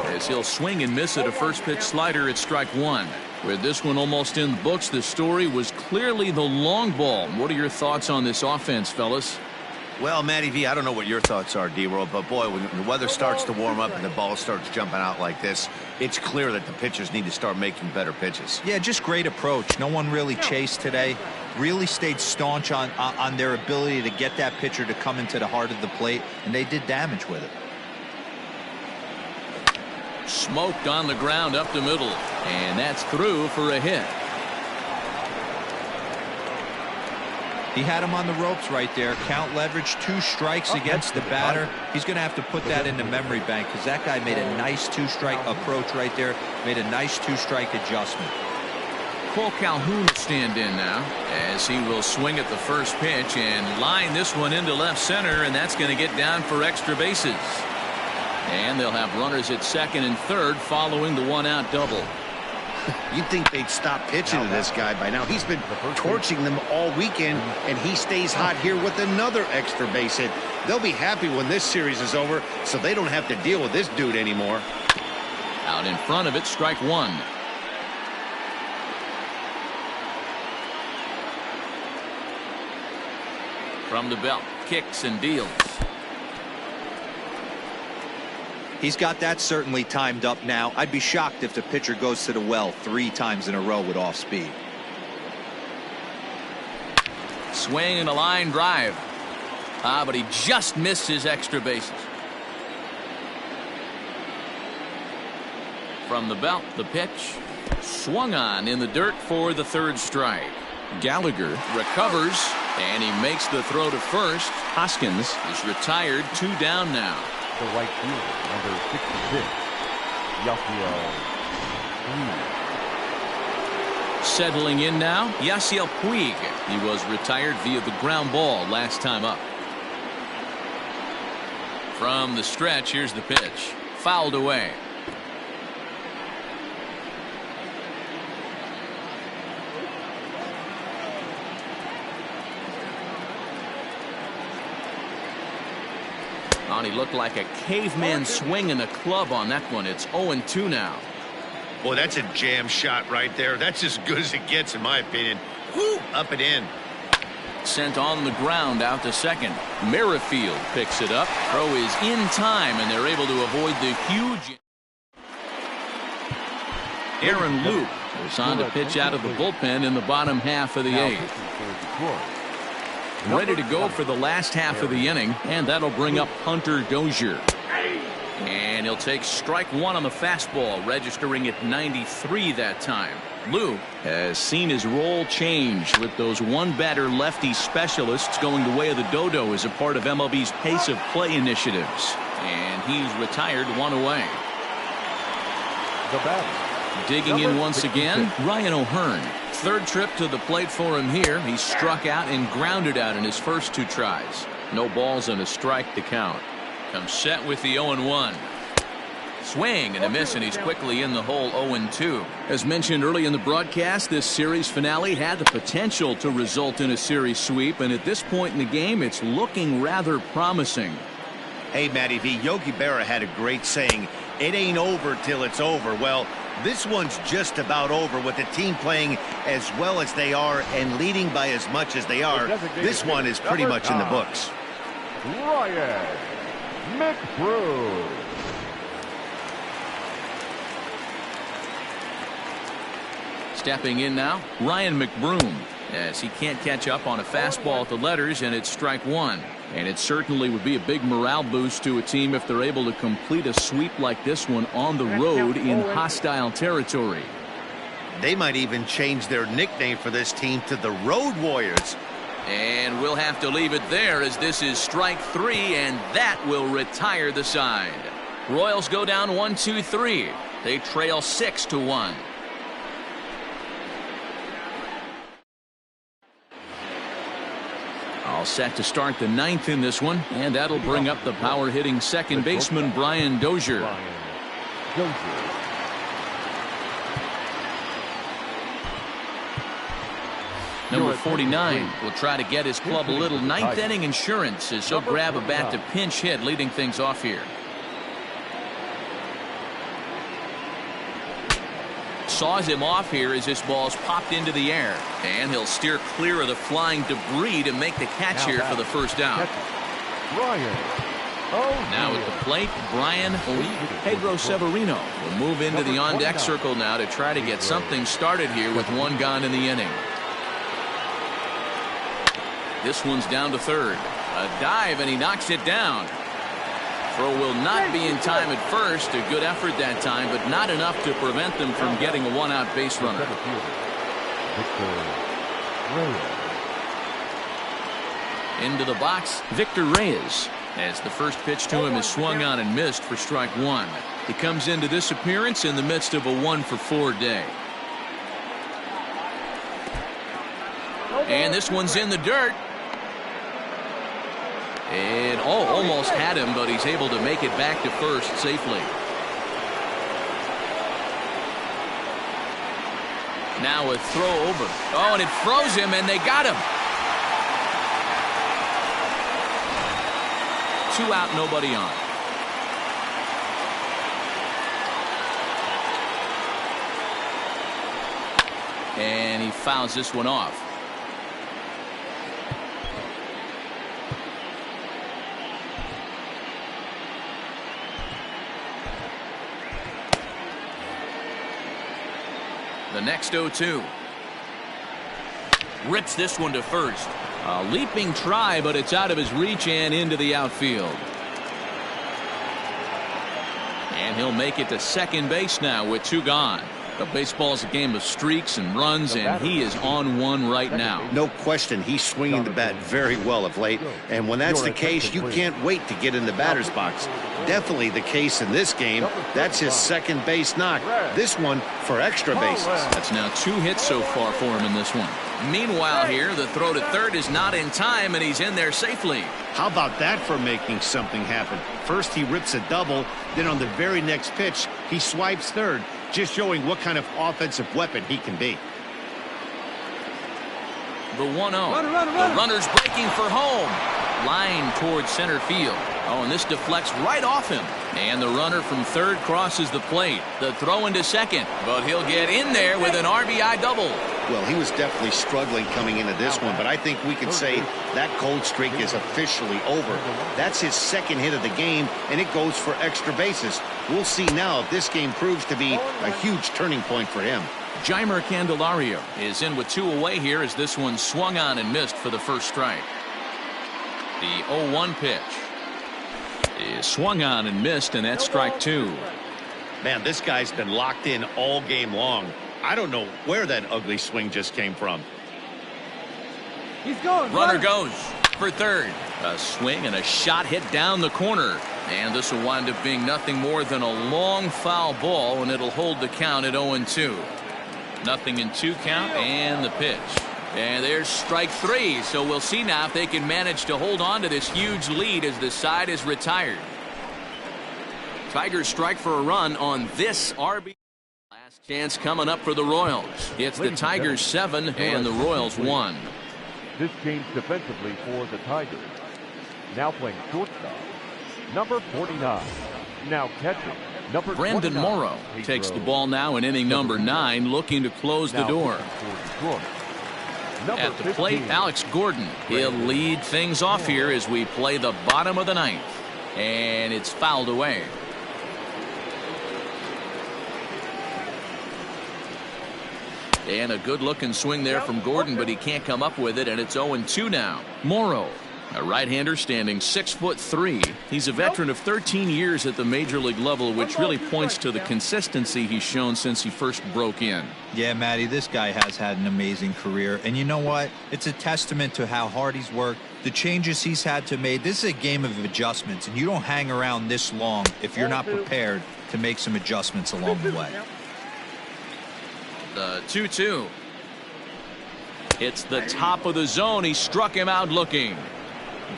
as he'll swing and miss at a first pitch slider at strike one. With this one almost in the books, the story was clearly the long ball. What are your thoughts on this offense, fellas? Well, Matty V, I don't know what your thoughts are, D-Roll, but boy, when the weather starts to warm up and the ball starts jumping out like this, it's clear that the pitchers need to start making better pitches. Yeah, just great approach. No one really chased today. Really stayed staunch on their ability to get that pitcher to come into the heart of the plate, and they did damage with it. Smoked on the ground up the middle, and that's through for a hit. He had him on the ropes right there. Count leverage, 2 strikes against the batter. He's going to have to put that in the memory bank because that guy made a nice 2-strike approach right there. Made a nice 2-strike adjustment. Cole Calhoun will stand in now as he will swing at the first pitch and line this one into left center, and that's going to get down for extra bases. And they'll have runners at second and third following the 1-out double. You'd think they'd stop pitching to this guy by now. He's been torching them all weekend, and he stays hot here with another extra base hit. They'll be happy when this series is over, so they don't have to deal with this dude anymore. Out in front of it, strike one. From the belt, kicks and deals. He's got that certainly timed up now. I'd be shocked if the pitcher goes to the well 3 times in a row with off speed. Swing and a line drive. But he just missed his extra bases. From the belt, the pitch. Swung on in the dirt for the 3rd strike. Gallagher recovers, and he makes the throw to first. Hoskins is retired, 2 down now. The right fielder, number 66, Yasiel Puig. Settling in now, Yasiel Puig. He was retired via the ground ball last time up. From the stretch, here's the pitch. Fouled away. He looked like a caveman swinging a club on that one. It's 0-2 now. Boy, that's a jam shot right there. That's as good as it gets, in my opinion. Woo, up and in. Sent on the ground out to second. Merrifield picks it up. Throw is in time, and they're able to avoid the huge. Aaron Luke was on to pitch out of the bullpen in the bottom half of the 8th. Ready to go for the last half of the inning, and that'll bring up Hunter Dozier. And he'll take strike one on the fastball, registering at 93 that time. Luke has seen his role change with those one-batter lefty specialists going the way of the dodo as a part of MLB's pace of play initiatives. And he's retired 1 away. The batter. Digging in once again, Ryan O'Hearn. 3rd trip to the plate for him here. He struck out and grounded out in his first 2 tries. No balls and a strike to count. Comes set with the 0-1. Swing and a miss, and he's quickly in the hole 0-2. As mentioned early in the broadcast, this series finale had the potential to result in a series sweep, and at this point in the game, it's looking rather promising. Hey, Matty V, Yogi Berra had a great saying, "It ain't over till it's over." Well, this one's just about over with the team playing as well as they are and leading by as much as they are. This one is pretty much in the books. Reyes, McBroom. Stepping in now, Ryan McBroom, as he can't catch up on a fastball at the letters, and it's strike one. And it certainly would be a big morale boost to a team if they're able to complete a sweep like this one on the road in hostile territory. They might even change their nickname for this team to the Road Warriors. And we'll have to leave it there, as this is strike 3, and that will retire the side. Royals go down 1-2-3. They trail 6-1. All set to start the 9th in this one, and that'll bring up the power hitting second baseman Brian Dozier. Number 49 will try to get his club a little ninth inning insurance as he'll grab a bat to pinch hit, leading things off here. Saws him off here as this ball's popped into the air, and he'll steer clear of the flying debris to make the catch here for the first down. Now at the plate, Brian Pedro Severino will move into the on-deck circle now to try to get something started here with one gone in the inning. This one's down to third. A dive, and he knocks it down. Throw will not be in time at first. A good effort that time, but not enough to prevent them from getting a one-out base runner. Into the box, Victor Reyes, as the first pitch to him is swung on and missed for strike one. He comes into this appearance in the midst of a 1-for-4 day. And this one's in the dirt. And almost had him, but he's able to make it back to first safely. Now a throw over. Oh, and it froze him, and they got him. 2 out, nobody on. And he fouls this one off. The next 0-2. Rips this one to first. A leaping try, but it's out of his reach and into the outfield. And he'll make it to second base now with 2 gone. But baseball's a game of streaks and runs, and he is on one right now. No question, he's swinging the bat very well of late. And when that's the case, you can't wait to get in the batter's box. Definitely the case in this game. That's his second base knock. This one for extra bases. That's now 2 hits so far for him in this one. Meanwhile here, the throw to third is not in time, and he's in there safely. How about that for making something happen? First he rips a double, then on the very next pitch, he swipes third. Just showing what kind of offensive weapon he can be. The 1-0. The runner's breaking for home. Line towards center field. Oh, and this deflects right off him. And the runner from third crosses the plate. The throw into second, but he'll get in there with an RBI double. Well, he was definitely struggling coming into this one, but I think we could say that cold streak is officially over. That's his second hit of the game, and it goes for extra bases. We'll see now if this game proves to be a huge turning point for him. Jeimer Candelario is in with 2 away here as this one swung on and missed for the first strike. The 0-1 pitch is swung on and missed, and that's strike 2. Man, this guy's been locked in all game long. I don't know where that ugly swing just came from. He's going. Runner goes for third. A swing and a shot hit down the corner. And this will wind up being nothing more than a long foul ball, and it'll hold the count at 0-2. Nothing in 2 count, and the pitch. And there's strike 3. So we'll see now if they can manage to hold on to this huge lead as the side is retired. Tigers strike for a run on this RBI. Last chance coming up for the Royals. It's the Tigers 7 and the Royals 1. This changed defensively for the Tigers. Now playing shortstop, number 49. Now catching, number Brandon 29. Morrow takes the ball now in inning number 9, looking to close the door. At the plate, Alex Gordon. He'll lead things off here as we play the bottom of the 9th. And it's fouled away. And a good-looking swing there from Gordon, but he can't come up with it, and it's 0-2 now. Morrow, a right-hander standing 6'3". He's a veteran of 13 years at the major league level, which really points to the consistency he's shown since he first broke in. Yeah, Matty, this guy has had an amazing career. And you know what? It's a testament to how hard he's worked, the changes he's had to make. This is a game of adjustments, and you don't hang around this long if you're not prepared to make some adjustments along the way. The 2-2. It's the top of the zone. He struck him out looking.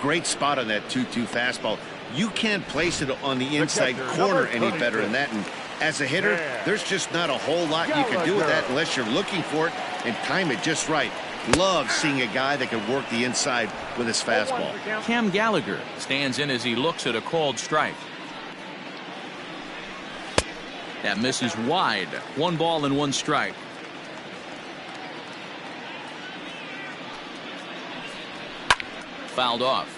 Great spot on that 2-2 fastball. You can't place it on the inside corner any better than that. And As a hitter, there's just not a whole lot you can do with that unless you're looking for it and time it just right. Love seeing a guy that can work the inside with his fastball. Cam Gallagher stands in as he looks at a called strike. That misses wide. 1 ball and 1 strike. Fouled off.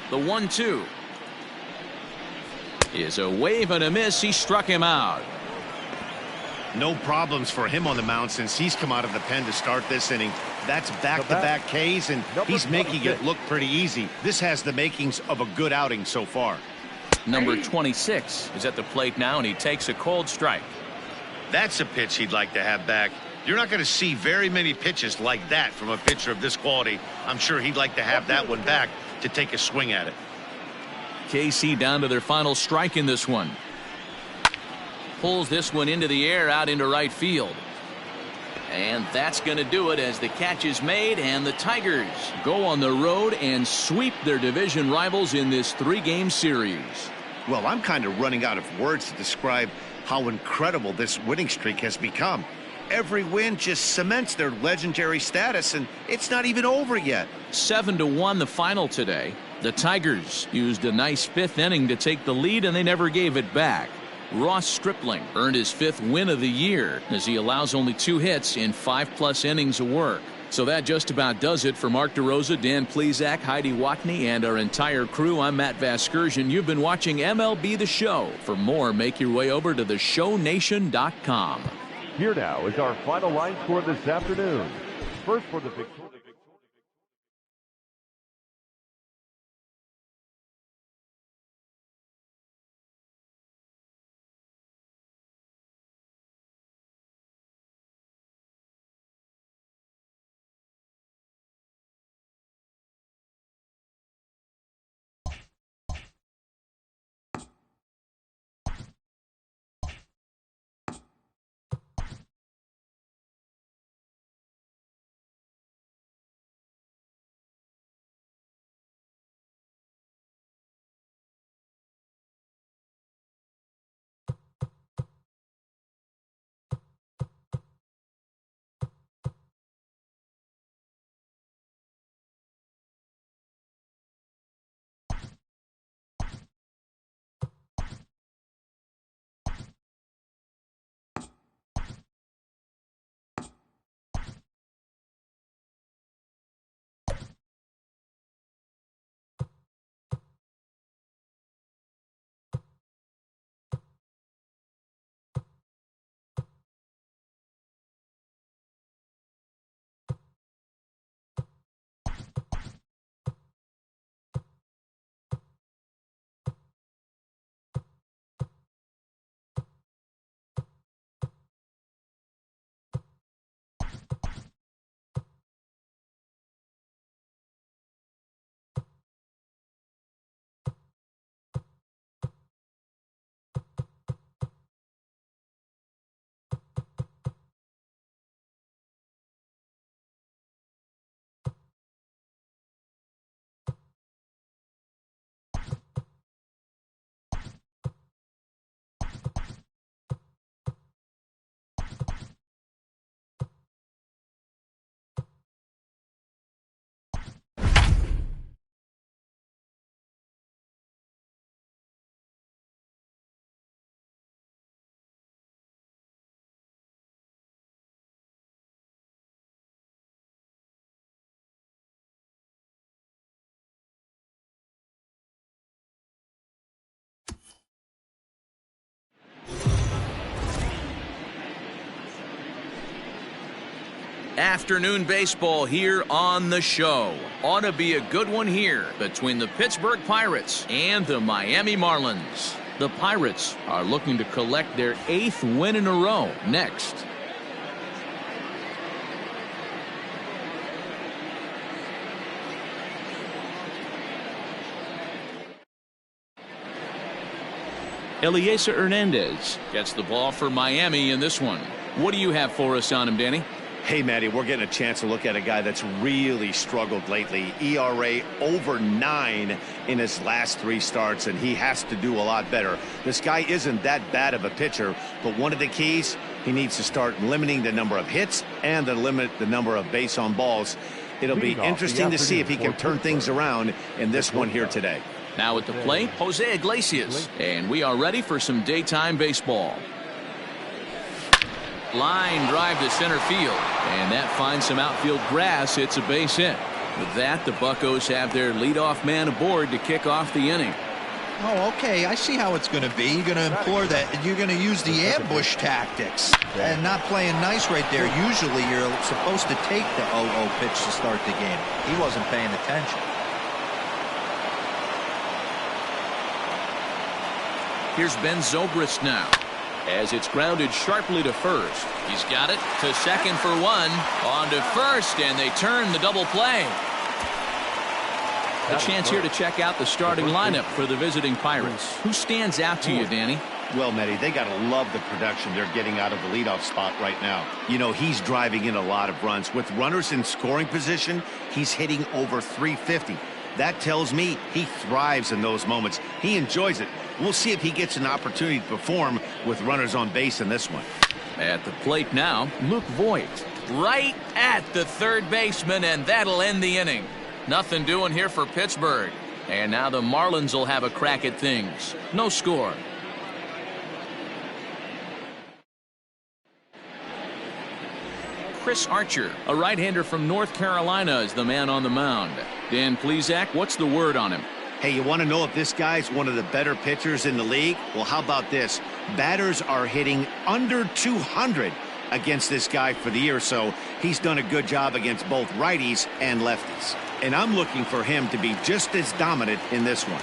The 1-2 is a wave and a miss. He struck him out. No problems for him on the mound since he's come out of the pen to start this inning. That's back-to-back Ks, and he's making it look pretty easy. This has the makings of a good outing so far. Number 26 is at the plate now, and he takes a cold strike. That's a pitch he'd like to have back. You're not going to see very many pitches like that from a pitcher of this quality. I'm sure he'd like to have that one back to take a swing at it. KC down to their final strike in this one. Pulls this one into the air out into right field. And that's going to do it as the catch is made, and the Tigers go on the road and sweep their division rivals in this 3-game series. Well, I'm kind of running out of words to describe how incredible this winning streak has become. Every win just cements their legendary status, and it's not even over yet. 7-1 the final today. The Tigers used a nice 5th inning to take the lead, and they never gave it back. Ross Stripling earned his 5th win of the year as he allows only 2 hits in 5+ innings of work. So that just about does it for Mark DeRosa, Dan Plesac, Heidi Watney, and our entire crew. I'm Matt Vasgersian. You've been watching MLB The Show. For more, make your way over to theshownation.com. Here now is our final line score this afternoon. First for the victory. Afternoon baseball here on the show. Ought to be a good one here between the Pittsburgh Pirates and the Miami Marlins. The Pirates are looking to collect their 8th win in a row next. Eliezer Hernandez gets the ball for Miami in this one. What do you have for us on him, Danny? Hey, Matty, we're getting a chance to look at a guy that's really struggled lately. ERA over 9 in his last 3 starts, and he has to do a lot better. This guy isn't that bad of a pitcher, but one of the keys, he needs to start limiting the number of hits and to limit the number of base on balls. It'll be interesting to see if he can turn things around in this one here today. Now at the plate, Jose Iglesias, and we are ready for some daytime baseball. Line drive to center field, and that finds some outfield grass. It's a base hit. With that, the Buccos have their leadoff man aboard to kick off the inning. Oh, okay. I see how it's going to be. You're going to implore that. You're going to use the ambush tactics and not playing nice right there. Usually, you're supposed to take the 0-0 pitch to start the game. He wasn't paying attention. Here's Ben Zobrist now, as it's grounded sharply to first. He's got it to second for 1. On to first, and they turn the double play. A chance here to check out the starting lineup for the visiting Pirates. Who stands out to you, Danny? Well, Matty, they got to love the production they're getting out of the leadoff spot right now. You know, he's driving in a lot of runs. With runners in scoring position, he's hitting over 350. That tells me he thrives in those moments. He enjoys it. We'll see if he gets an opportunity to perform with runners on base in this one. At the plate now, Luke Voigt. Right at the third baseman, and that'll end the inning. Nothing doing here for Pittsburgh. And now the Marlins will have a crack at things. No score. Chris Archer, a right-hander from North Carolina, is the man on the mound. Dan Plesac, what's the word on him? Hey, you want to know if this guy's one of the better pitchers in the league? Well, how about this? Batters are hitting under 200 against this guy for the year, so he's done a good job against both righties and lefties. And I'm looking for him to be just as dominant in this one.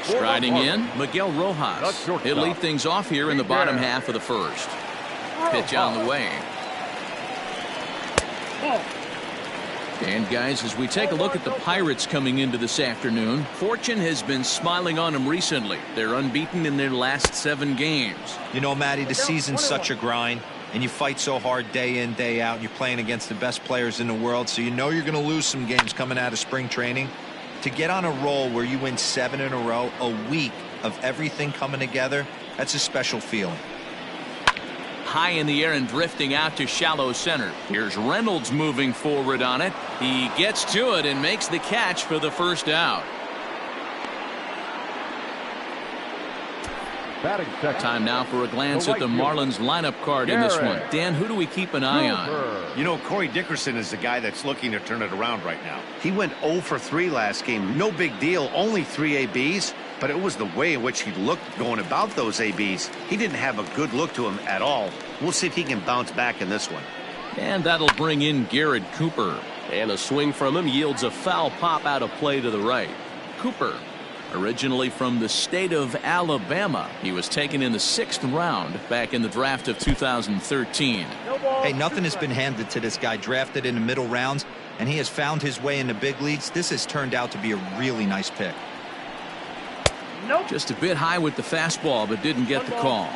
Striding in, Miguel Rojas. He'll lead things off here in the bottom half of the first. Pitch on the way. And guys, as we take a look at the Pirates coming into this afternoon, fortune has been smiling on them recently. They're unbeaten in their last 7 games. You know, Matty, the season's such a grind, and you fight so hard day in, day out, and you're playing against the best players in the world, so you know you're going to lose some games coming out of spring training. To get on a roll where you win 7 in a row, a week of everything coming together, that's a special feeling. High in the air and drifting out to shallow center. Here's Reynolds moving forward on it. He gets to it and makes the catch for the first out. Time now for a glance at the Marlins lineup card in this one. Dan, who do we keep an eye on? You know, Corey Dickerson is the guy that's looking to turn it around right now. He went 0 for 3 last game. No big deal, only 3 ABs. But it was the way in which he looked going about those ABs. He didn't have a good look to him at all. We'll see if he can bounce back in this one. And that'll bring in Garrett Cooper. And a swing from him yields a foul pop out of play to the right. Cooper, originally from the state of Alabama. He was taken in the 6th round back in the draft of 2013. Hey, nothing has been handed to this guy. Drafted in the middle rounds, and he has found his way in the big leagues. This has turned out to be a really nice pick. Just a bit high with the fastball, but didn't get the call.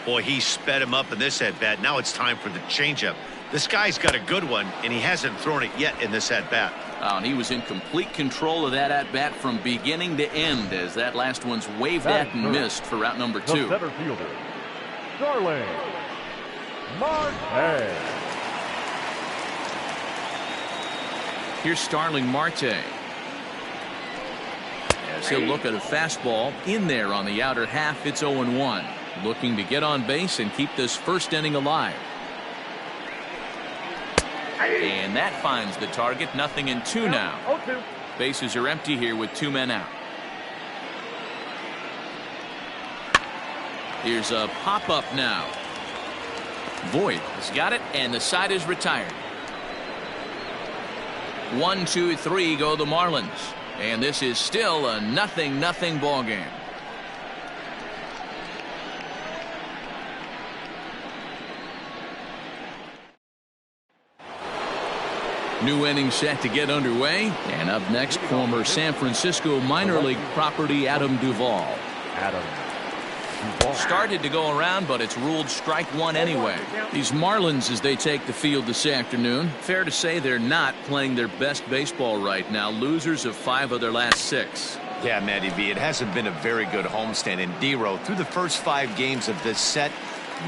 Boy, he sped him up in this at-bat. Now it's time for the changeup. This guy's got a good one, and he hasn't thrown it yet in this at-bat. And he was in complete control of that at-bat from beginning to end, as that last one's waved at and missed for route number 2. The center fielder, Starling Marte. Here's Starling Marte. As he'll look at a fastball in there on the outer half. It's 0-1. Looking to get on base and keep this first inning alive. And that finds the target. 0-2 now. Bases are empty here with 2 men out. Here's a pop-up now. Voigt has got it, and the side is retired. 1, 2, 3 go the Marlins. And this is still a 0-0 ball game. New inning set to get underway. And up next, former San Francisco minor league property Adam Duvall. Started to go around, but it's ruled strike one anyway. These Marlins, as they take the field this afternoon, fair to say they're not playing their best baseball right now. Losers of 5 of their last 6. Yeah, Matty V, it hasn't been a very good homestand. And D-Row, through the first 5 games of this set,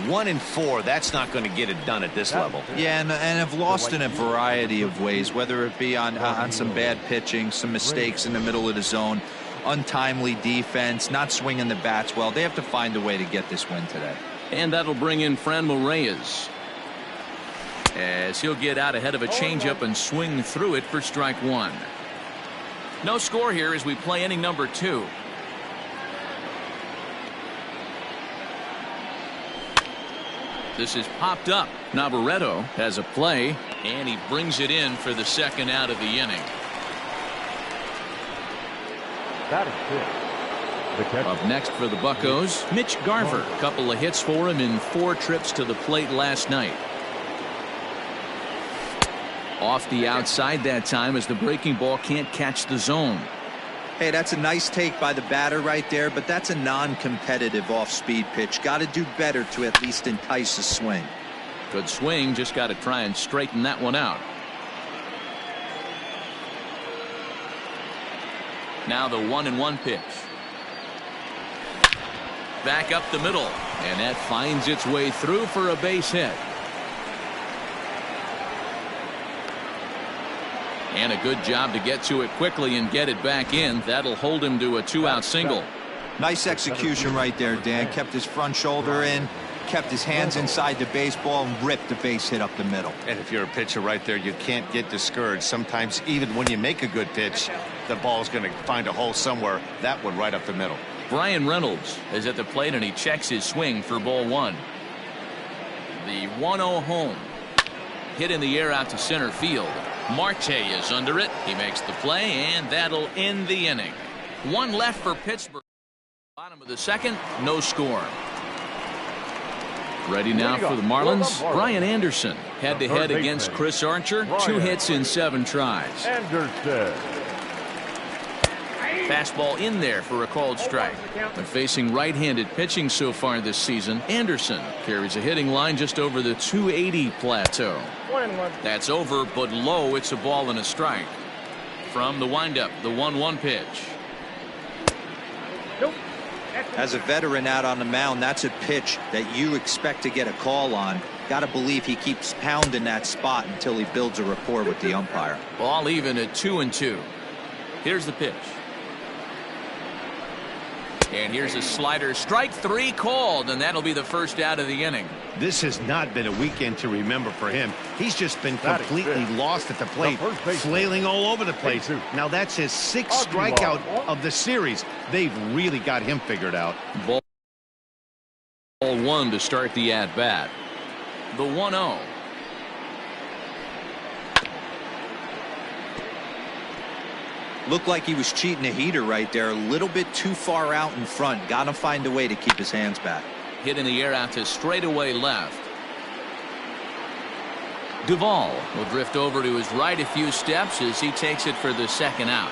1-4, that's not going to get it done at this level. Yeah, and have lost in a variety of ways, whether it be on some bad pitching, some mistakes in the middle of the zone, untimely defense, not swinging the bats well. They have to find a way to get this win today. And that'll bring in Franmil Reyes, as he'll get out ahead of a changeup and swing through it for strike 1. No score here as we play inning number 2. This is popped up. Navaretto has a play, and he brings it in for the second out of the inning. That is it. Up next for the Buccos, Mitch Garver. A couple of hits for him in 4 trips to the plate last night. Off the outside that time as the breaking ball can't catch the zone. Hey, that's a nice take by the batter right there, but that's a non-competitive off-speed pitch. Got to do better to at least entice a swing. Good swing, just got to try and straighten that one out. Now the 1-1 pitch. Back up the middle, and that finds its way through for a base hit. And a good job to get to it quickly and get it back in. That'll hold him to a 2-out single. Nice execution right there, Dan. Kept his front shoulder in, kept his hands inside the baseball, and ripped the base hit up the middle. And if you're a pitcher right there, you can't get discouraged. Sometimes even when you make a good pitch, the ball's going to find a hole somewhere. That one right up the middle. Brian Reynolds is at the plate, and he checks his swing for ball 1. The 1-0 home. Hit in the air out to center field. Marte is under it. He makes the play, and that'll end the inning. 1 left for Pittsburgh. Bottom of the second, no score. Ready now for the Marlins. Brian Anderson head-to-head against Chris Archer. 2 hits in 7 tries. Anderson. Fastball in there for a called strike. When facing right-handed pitching so far this season, Anderson carries a hitting line just over the 280 plateau. That's over, but low. It's a ball and a strike. From the windup, the 1-1 pitch. As a veteran out on the mound, that's a pitch that you expect to get a call on. Got to believe he keeps pounding that spot until he builds a rapport with the umpire. Ball even at 2-2. Here's the pitch. And here's a slider. Strike 3 called, and that'll be the first out of the inning. This has not been a weekend to remember for him. He's just been completely lost at the plate, flailing all over the place. Now that's his 6th strikeout of the series. They've really got him figured out. Ball 1 to start the at-bat. The 1-0. Looked like he was cheating a heater right there. A little bit too far out in front. Got to find a way to keep his hands back. Hit in the air out to straightaway left. Duvall will drift over to his right a few steps as he takes it for the second out.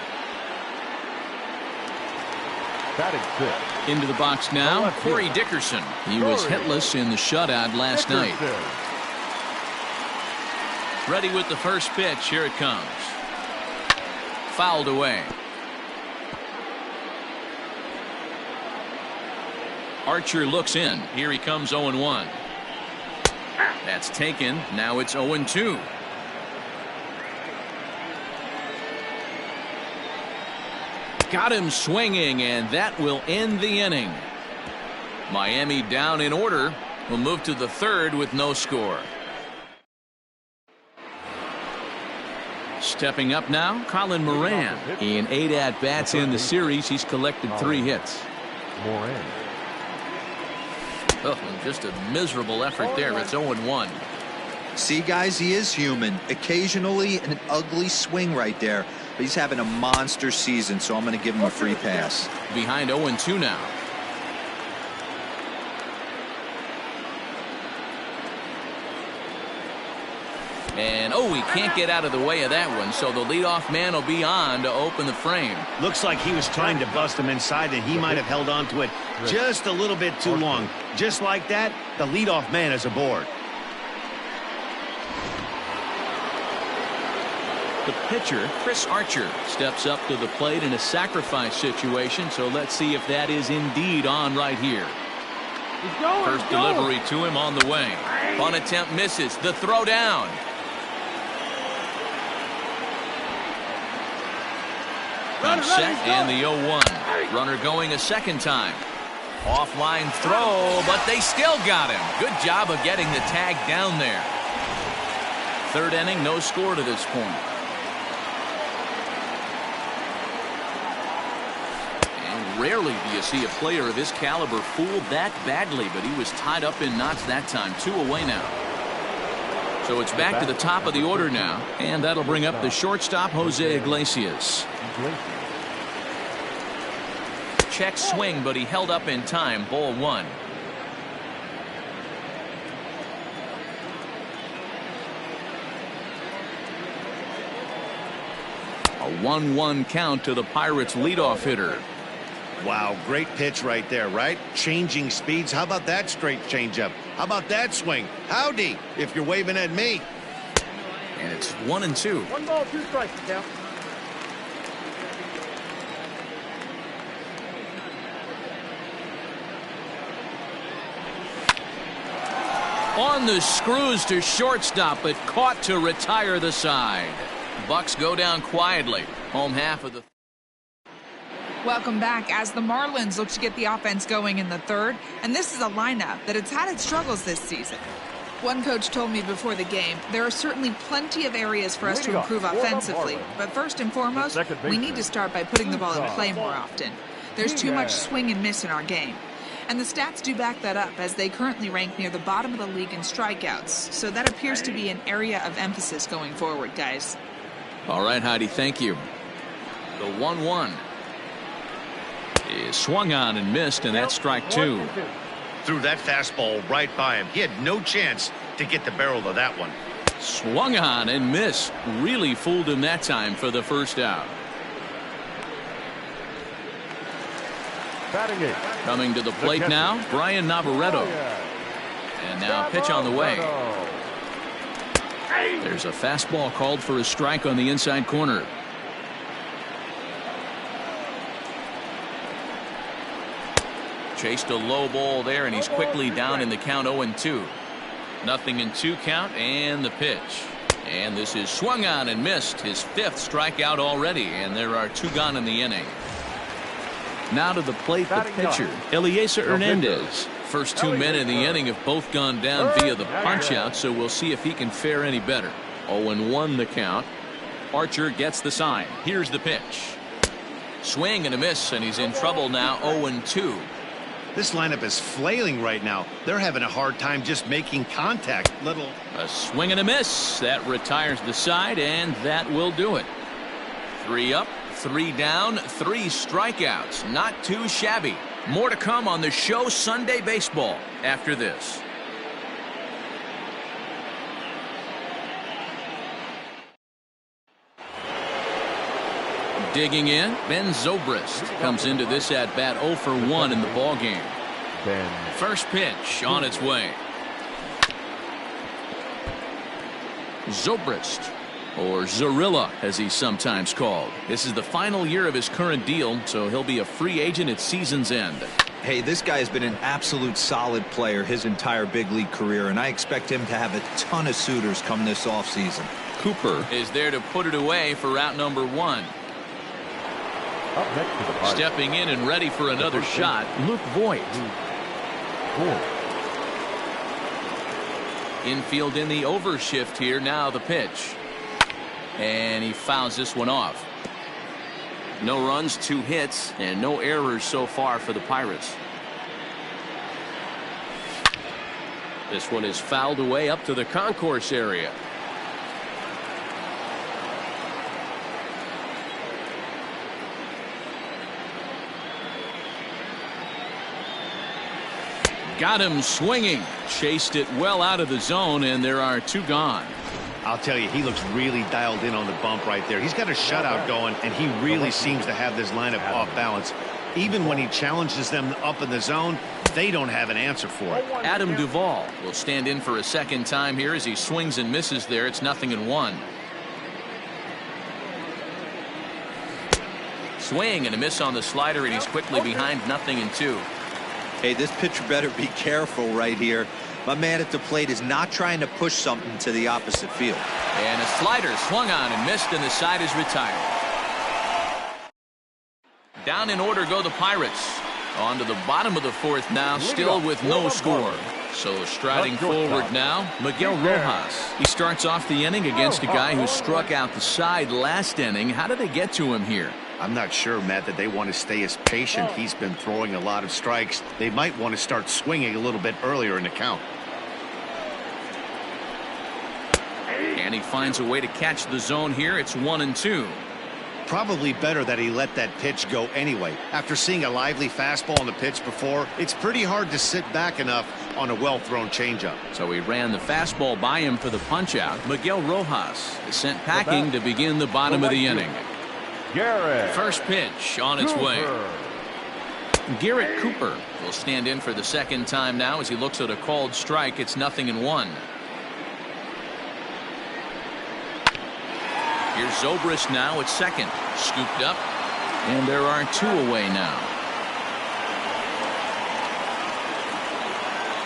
Into the box now, Corey Dickerson. He was hitless in the shutout last night. Ready with the first pitch. Here it comes. Fouled away. Archer looks in. Here he comes 0-1. That's taken. Now it's 0-2. Got him swinging, and that will end the inning. Miami down in order. We'll move to the 3rd with no score. Stepping up now, Colin Moran. In 8 at-bats in the series, he's collected 3 hits. Oh, just a miserable effort there. It's 0-1. See, guys, he is human. Occasionally an ugly swing right there. But he's having a monster season, so I'm going to give him a free pass. Behind 0-2 now. And he can't get out of the way of that one, so the leadoff man will be on to open the frame. Looks like he was trying to bust him inside, and he might have held on to it just a little bit too long. Just like that, the leadoff man is aboard. The pitcher, Chris Archer, steps up to the plate in a sacrifice situation, so let's see if that is indeed on right here. First delivery to him on the way. Bunt attempt misses. The throw down. On set and the 0-1. Runner going a second time. Offline throw, but they still got him. Good job of getting the tag down there. Third inning, no score to this point. Rarely do you see a player of his caliber fooled that badly, but he was tied up in knots that time. 2 away now. So it's back to the top of the order now, and that'll bring up the shortstop, Jose Iglesias. Check swing, but he held up in time. Ball 1. A 1-1 count to the Pirates' leadoff hitter. Wow, great pitch right there, right? Changing speeds. How about that straight changeup? How about that swing? Howdy, if you're waving at me. And it's 1-2. 1 ball, 2 strikes, count. On the screws to shortstop, but caught to retire the side. Bucks go down quietly. Home half of the. Welcome back as the Marlins look to get the offense going in the third, and this is a lineup that has had its struggles this season. One coach told me before the game, there are certainly plenty of areas for us to improve offensively, but first and foremost, we need to start by putting the ball in play more often. There's too much swing and miss in our game. And the stats do back that up, as they currently rank near the bottom of the league in strikeouts, so that appears to be an area of emphasis going forward, guys. All right, Heidi, thank you. The 1-1. Is swung on and missed, and that's strike 2. Threw that fastball right by him. He had no chance to get the barrel of that one. Swung on and missed. Really fooled him that time for the first out. Coming to the plate now, Brian Navaretto. And now pitch on the way. There's a fastball called for a strike on the inside corner. Chased a low ball there, and he's quickly down in the count. 0-2. Nothing in 2 count, and the pitch. And this is swung on and missed. His 5th strikeout already, and there are 2 gone in the inning. Now to the plate, the pitcher, Eliezer Hernandez. First 2 men in the inning have both gone down via the punch-out, so we'll see if he can fare any better. 0-1 the count. Archer gets the sign. Here's the pitch. Swing and a miss, and he's in trouble now. 0-2. This lineup is flailing right now. They're having a hard time just making contact. A swing and a miss. That retires the side, and that will do it. 3 up, 3 down, 3 strikeouts. Not too shabby. More to come on the show Sunday Baseball after this. Digging in, Ben Zobrist comes into this at bat 0 for 1 in the ball game. First pitch on its way. Zobrist, or Zorilla as he's sometimes called. This is the final year of his current deal, so he'll be a free agent at season's end. Hey, this guy has been an absolute solid player his entire big league career, and I expect him to have a ton of suitors come this offseason. Cooper is there to put it away for route number 1. Stepping in and ready for another shot, Luke Voigt. Infield in the overshift here. Now the pitch. And he fouls this one off. No runs, 2 hits, and no errors so far for the Pirates. This one is fouled away up to the concourse area. Got him swinging. Chased it well out of the zone, and there are 2 gone. I'll tell you, he looks really dialed in on the bump right there. He's got a shutout going, and he really seems to have this lineup off balance. Even when he challenges them up in the zone, they don't have an answer for it. Adam Duvall will stand in for a second time here as he swings and misses there. It's 0-1. Swing and a miss on the slider, and he's quickly behind 0-2. Hey, this pitcher better be careful right here. My man at the plate is not trying to push something to the opposite field. And a slider swung on and missed, and the side is retired. Down in order go the Pirates. On to the bottom of the fourth now, still with no score. So striding forward now, Miguel Rojas. He starts off the inning against a guy who struck out the side last inning. How did they get to him here? I'm not sure, Matt, that they want to stay as patient. He's been throwing a lot of strikes. They might want to start swinging a little bit earlier in the count. And he finds a way to catch the zone here. It's 1-2. Probably better that he let that pitch go anyway. After seeing a lively fastball on the pitch before, it's pretty hard to sit back enough on a well-thrown changeup. So he ran the fastball by him for the punch-out. Miguel Rojas is sent packing to begin the bottom of the inning. Garrett First pitch on its way. Garrett Cooper will stand in for the second time now as he looks at a called strike. It's 0-1. Here's Zobrist now at second. Scooped up. And there are 2 away now.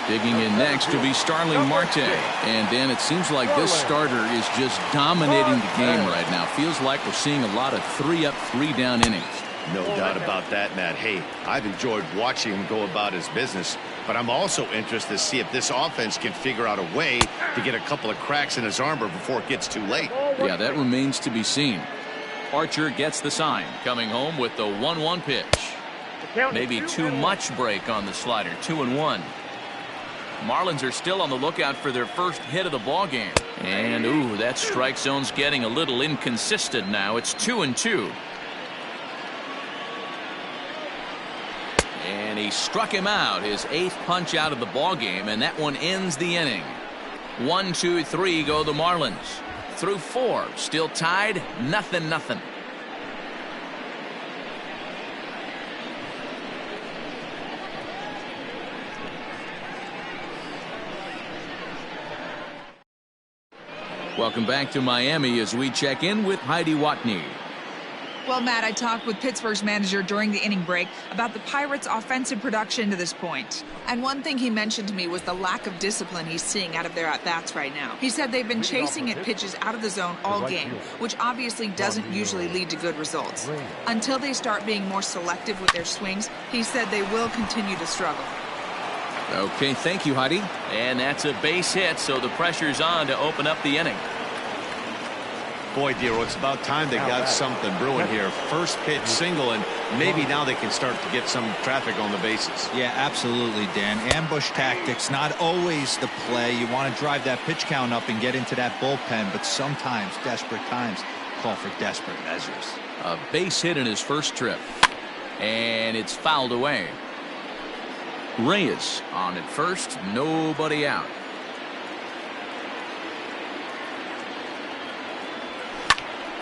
Digging in next to be Starling Marte. And then it seems like this starter is just dominating the game right now. Feels like we're seeing a lot of 3-up, 3-down innings. No doubt about that, Matt. Hey, I've enjoyed watching him go about his business, but I'm also interested to see if this offense can figure out a way to get a couple of cracks in his armor before it gets too late. Yeah, that remains to be seen. Archer gets the sign, coming home with the 1-1 pitch. Maybe too much break on the slider. 2-1. Marlins are still on the lookout for their first hit of the ball game. And ooh, that strike zone's getting a little inconsistent now. It's 2-2. And he struck him out, his 8th punch out of the ball game, and that one ends the inning. 1, 2, 3 go the Marlins. Through 4, still tied, 0-0. Welcome back to Miami as we check in with Heidi Watney. Well, Matt, I talked with Pittsburgh's manager during the inning break about the Pirates' offensive production to this point. And one thing he mentioned to me was the lack of discipline he's seeing out of their at-bats right now. He said they've been chasing at pitches out of the zone all game, which obviously doesn't usually lead to good results. Until they start being more selective with their swings, he said they will continue to struggle. Okay, thank you, Heidi. And that's a base hit, so the pressure's on to open up the inning. Boy, Dero, it's about time they got something brewing here. First pitch single, and maybe now they can start to get some traffic on the bases. Yeah, absolutely, Dan. Ambush tactics, not always the play. You want to drive that pitch count up and get into that bullpen, but sometimes desperate times call for desperate measures. A base hit in his first trip, and it's fouled away. Reyes on at first, nobody out.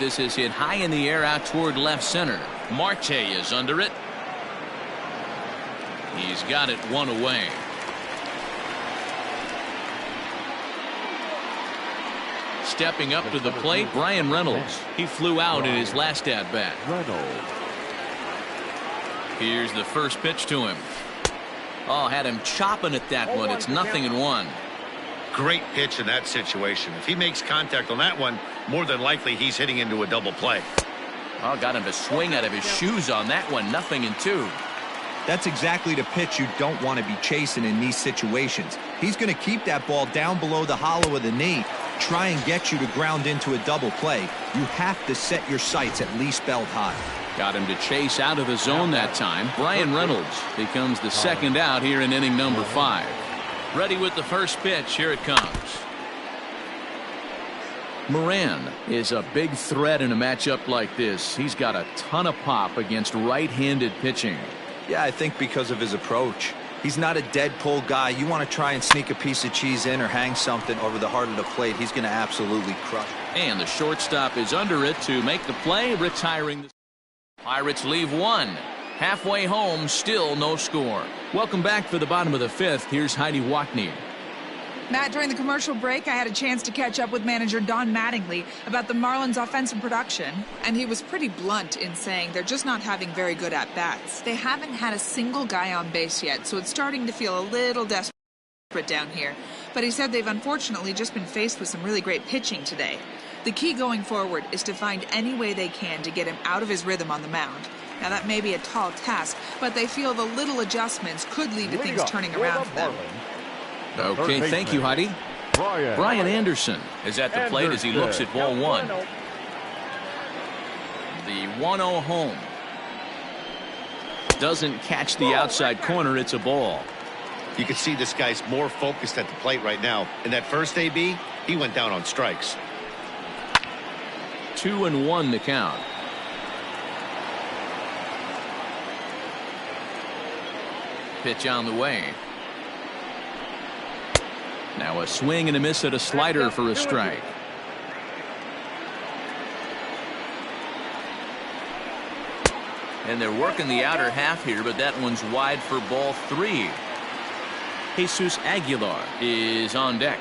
This is hit high in the air out toward left center. Marte is under it. He's got it 1 away. Stepping up to the plate, Brian Reynolds. He flew out in his last at-bat. Here's the first pitch to him. Oh, had him chopping at that one. It's 0-1. Great pitch in that situation. If he makes contact on that one, more than likely he's hitting into a double play. Oh, got him to swing out of his shoes on that one. 0-2. That's exactly the pitch you don't want to be chasing in these situations. He's going to keep that ball down below the hollow of the knee, try and get you to ground into a double play. You have to set your sights at least belt high. Got him to chase out of the zone that time. Brian Reynolds becomes the second out here in inning number 5. Ready with the first pitch. Here it comes. Moran is a big threat in a matchup like this. He's got a ton of pop against right-handed pitching. Yeah, I think because of his approach. He's not a dead pull guy. You want to try and sneak a piece of cheese in or hang something over the heart of the plate. He's going to absolutely crush it. And the shortstop is under it to make the play, retiring the Pirates leave 1. Halfway home, still no score. Welcome back for the bottom of the fifth. Here's Heidi Watney. Matt, during the commercial break, I had a chance to catch up with manager Don Mattingly about the Marlins' offensive production, and he was pretty blunt in saying they're just not having very good at-bats. They haven't had a single guy on base yet, so it's starting to feel a little desperate down here. But he said they've unfortunately just been faced with some really great pitching today. The key going forward is to find any way they can to get him out of his rhythm on the mound. Now, that may be a tall task, but they feel the little adjustments could lead to things turning around for them. Okay, thank you, Heidi. Brian Anderson is at the plate as he looks at ball one. The 1-0 home. Doesn't catch the outside corner. It's a ball. You can see this guy's more focused at the plate right now. In that first AB, he went down on strikes. 2-1 the count. Pitch on the way. Now a swing and a miss at a slider for a strike. And they're working the outer half here, but that one's wide for ball 3. Jesus Aguilar is on deck.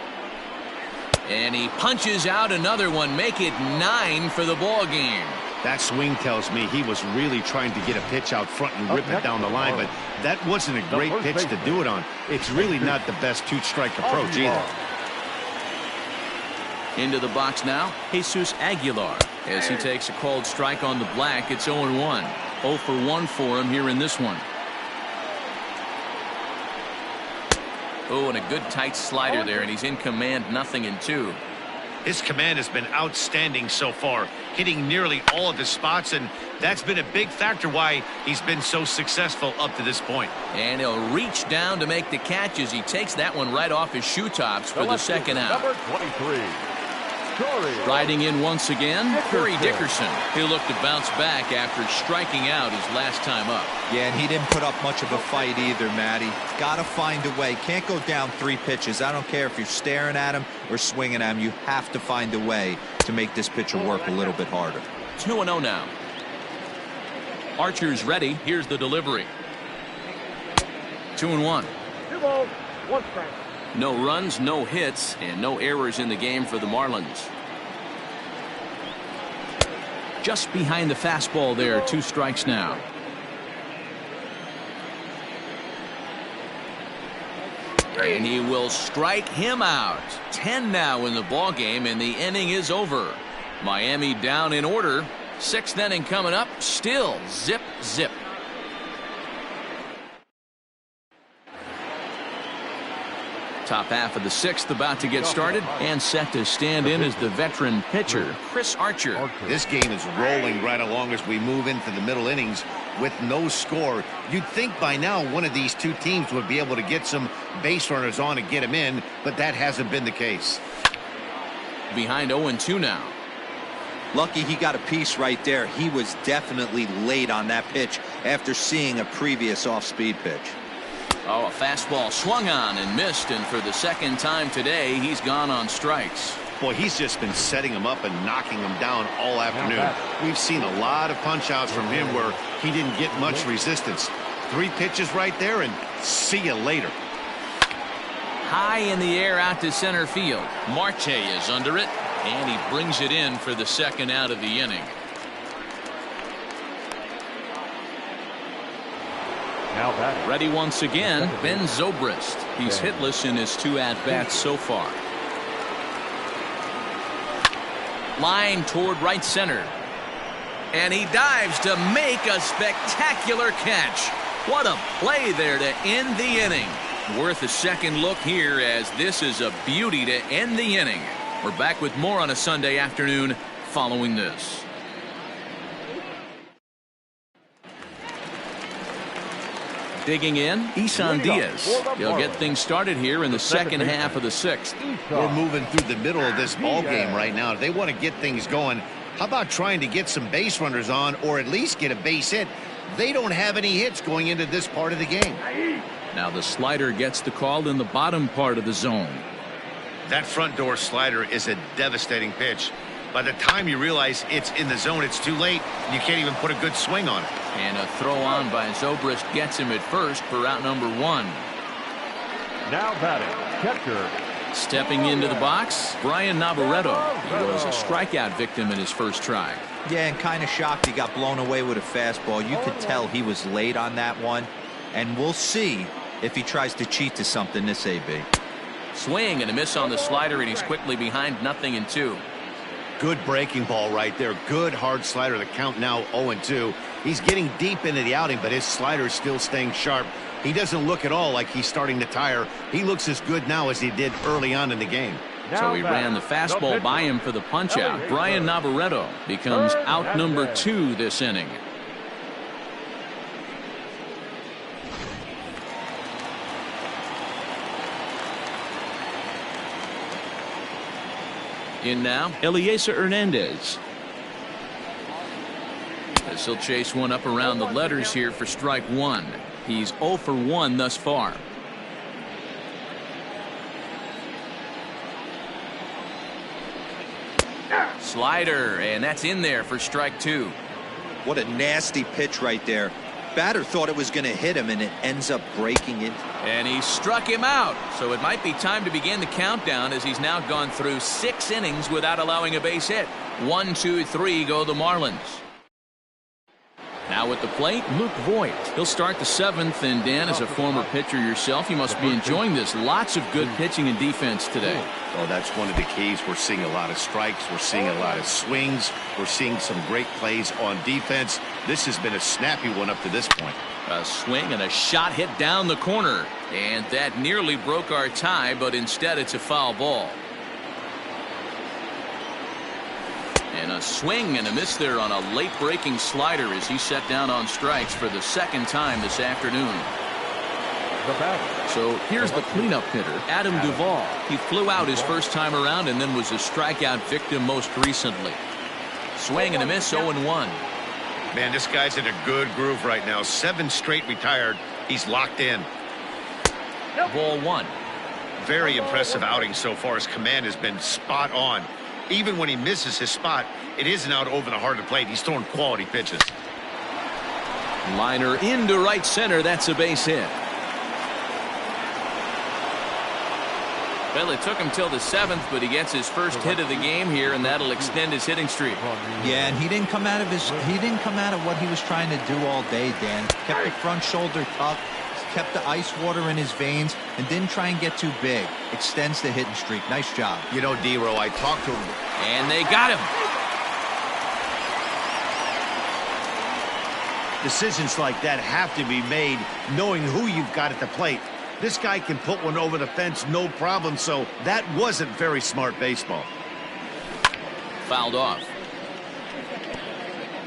And he punches out another one, make it 9 for the ball game. That swing tells me he was really trying to get a pitch out front and rip it down the line, but that wasn't a great pitch to do it on. It's really not the best two-strike approach either. Into the box now, Jesus Aguilar. As he takes a called strike on the black, it's 0-1. 0 for 1 for him here in this one. Oh, and a good tight slider there, and he's in command, 0-2. His command has been outstanding so far, hitting nearly all of his spots, and that's been a big factor why he's been so successful up to this point. And he'll reach down to make the catch as he takes that one right off his shoe tops for the second out. Number 23. Riding in once again, Curry Dickerson. He'll look to bounce back after striking out his last time up. Yeah, and he didn't put up much of a fight either, Matty. Got to find a way. Can't go down 3 pitches. I don't care if you're staring at him or swinging at him. You have to find a way to make this pitcher work a little bit harder. 2-0 now. Archer's ready. Here's the delivery. 2-1. 2 balls, 1 strike. No runs, no hits, and no errors in the game for the Marlins. Just behind the fastball there, 2 strikes now. And he will strike him out. 10 now in the ball game, and the inning is over. Miami down in order. 6th inning coming up. Still zip, zip. Top half of the 6th about to get started, and set to stand in as the veteran pitcher, Chris Archer. This game is rolling right along as we move into the middle innings with no score. You'd think by now one of these two teams would be able to get some base runners on and get them in, but that hasn't been the case. Behind 0-2 now. Lucky he got a piece right there. He was definitely late on that pitch after seeing a previous off-speed pitch. Oh, a fastball swung on and missed, and for the second time today, he's gone on strikes. Boy, he's just been setting him up and knocking him down all afternoon. We've seen a lot of punch-outs from him where he didn't get much resistance. 3 pitches right there, and see you later. High in the air out to center field. Marte is under it, and he brings it in for the second out of the inning. Now batting. Ready once again, Ben Zobrist. He's hitless in his 2 at-bats so far. Line toward right center. And he dives to make a spectacular catch. What a play there to end the inning. Worth a second look here, as this is a beauty to end the inning. We're back with more on a Sunday afternoon following this. Digging in, Isan Diaz. He'll get things started here in the second half of the 6th. We're moving through the middle of this ball game right now. If they want to get things going, how about trying to get some base runners on, or at least get a base hit? They don't have any hits going into this part of the game. Now the slider gets the call in the bottom part of the zone. That front door slider is a devastating pitch. By the time you realize it's in the zone, it's too late, and you can't even put a good swing on it. And a throw on by Zobrist gets him at first for out number 1. Now batting, catcher. Stepping into the box, Brian Navaretto. He was a strikeout victim in his first try. Yeah, and kind of shocked he got blown away with a fastball. You could tell he was late on that one. And we'll see if he tries to cheat to something this AB. Swing and a miss on the slider, and he's quickly behind 0-2. Good breaking ball right there. Good hard slider. The count now 0-2. He's getting deep into the outing, but his slider is still staying sharp. He doesn't look at all like he's starting to tire. He looks as good now as he did early on in the game. So he ran the fastball by him for the punch-out. Brian Navaretto becomes out number 2 this inning. In now, Eliezer Hernandez. As he'll chase one up around the letters here for strike 1. He's 0 for 1 thus far. Slider, and that's in there for strike 2. What a nasty pitch right there. Batter thought it was going to hit him, and it ends up breaking it. And he struck him out. So it might be time to begin the countdown, as he's now gone through 6 innings without allowing a base hit. 1, 2, 3 go the Marlins. Now at the plate, Luke Voigt. He'll start the 7th, and Dan, as a former pitcher yourself, you must be enjoying this. Lots of good pitching and defense today. Well, that's one of the keys. We're seeing a lot of strikes. We're seeing a lot of swings. We're seeing some great plays on defense. This has been a snappy one up to this point. A swing and a shot hit down the corner. And that nearly broke our tie, but instead it's a foul ball. And a swing and a miss there on a late breaking slider as he set down on strikes for the 2nd time this afternoon. So here's the cleanup hitter, Adam Duvall. He flew out his first time around and then was a strikeout victim most recently. Swing and a miss, 0-1. Man, this guy's in a good groove right now. 7 straight retired. He's locked in. Ball 1. Very impressive outing so far. His command has been spot on. Even when he misses his spot, it isn't out over the heart of the plate. He's throwing quality pitches. Liner into right center. That's a base hit. Well, it took him till the 7th, but he gets his first hit of the game here, and that'll extend his hitting streak. Yeah, and he didn't come out of what he was trying to do all day, Dan. Kept the front shoulder tough, kept the ice water in his veins, and didn't try and get too big. Extends the hitting streak. Nice job. You know, D-Row, I talked to him. And they got him. Decisions like that have to be made knowing who you've got at the plate. This guy can put one over the fence, no problem, so that wasn't very smart baseball. Fouled off.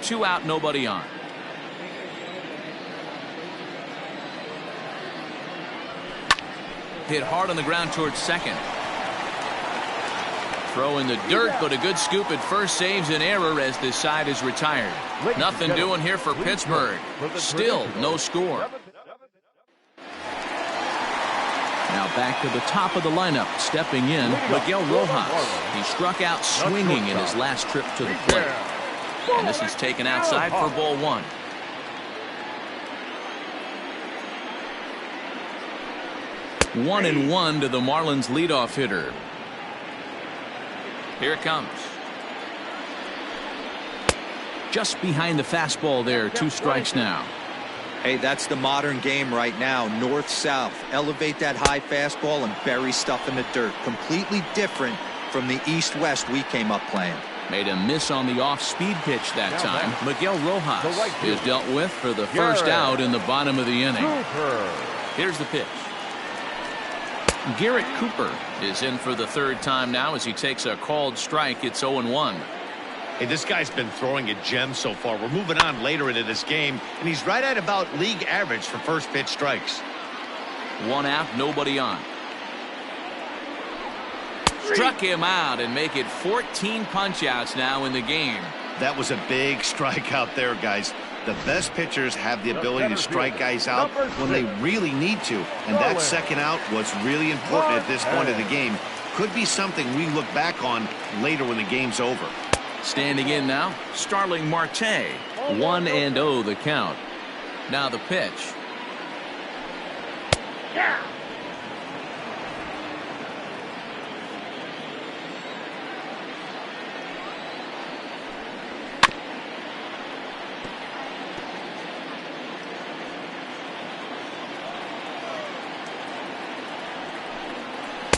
2 out, nobody on. Hit hard on the ground towards second. Throw in the dirt, but a good scoop at first saves an error as this side is retired. Nothing doing here for Pittsburgh. Still no score. Now back to the top of the lineup. Stepping in, Miguel Rojas. He struck out swinging in his last trip to the plate. And this is taken outside for ball 1. One and 1 to the Marlins leadoff hitter. Here it comes. Just behind the fastball there. 2 strikes now. Hey, that's the modern game right now. North-south. Elevate that high fastball and bury stuff in the dirt. Completely different from the east-west we came up playing. Made a miss on the off-speed pitch that time. Miguel Rojas is dealt with for the first out in the bottom of the inning. Here's the pitch. Garrett Cooper is in for the 3rd time now as he takes a called strike. It's 0-1. Hey, this guy's been throwing a gem so far. We're moving on later into this game, and he's right at about league average for first pitch strikes. 1 out, nobody on. Struck him out and make it 14 punch-outs now in the game. That was a big strikeout there, guys. The best pitchers have the ability to strike guys out when they really need to, and that 2nd out was really important at this point of the game. Could be something we look back on later when the game's over. Standing in now, Starling Marte. 1-0 the count. Now the pitch.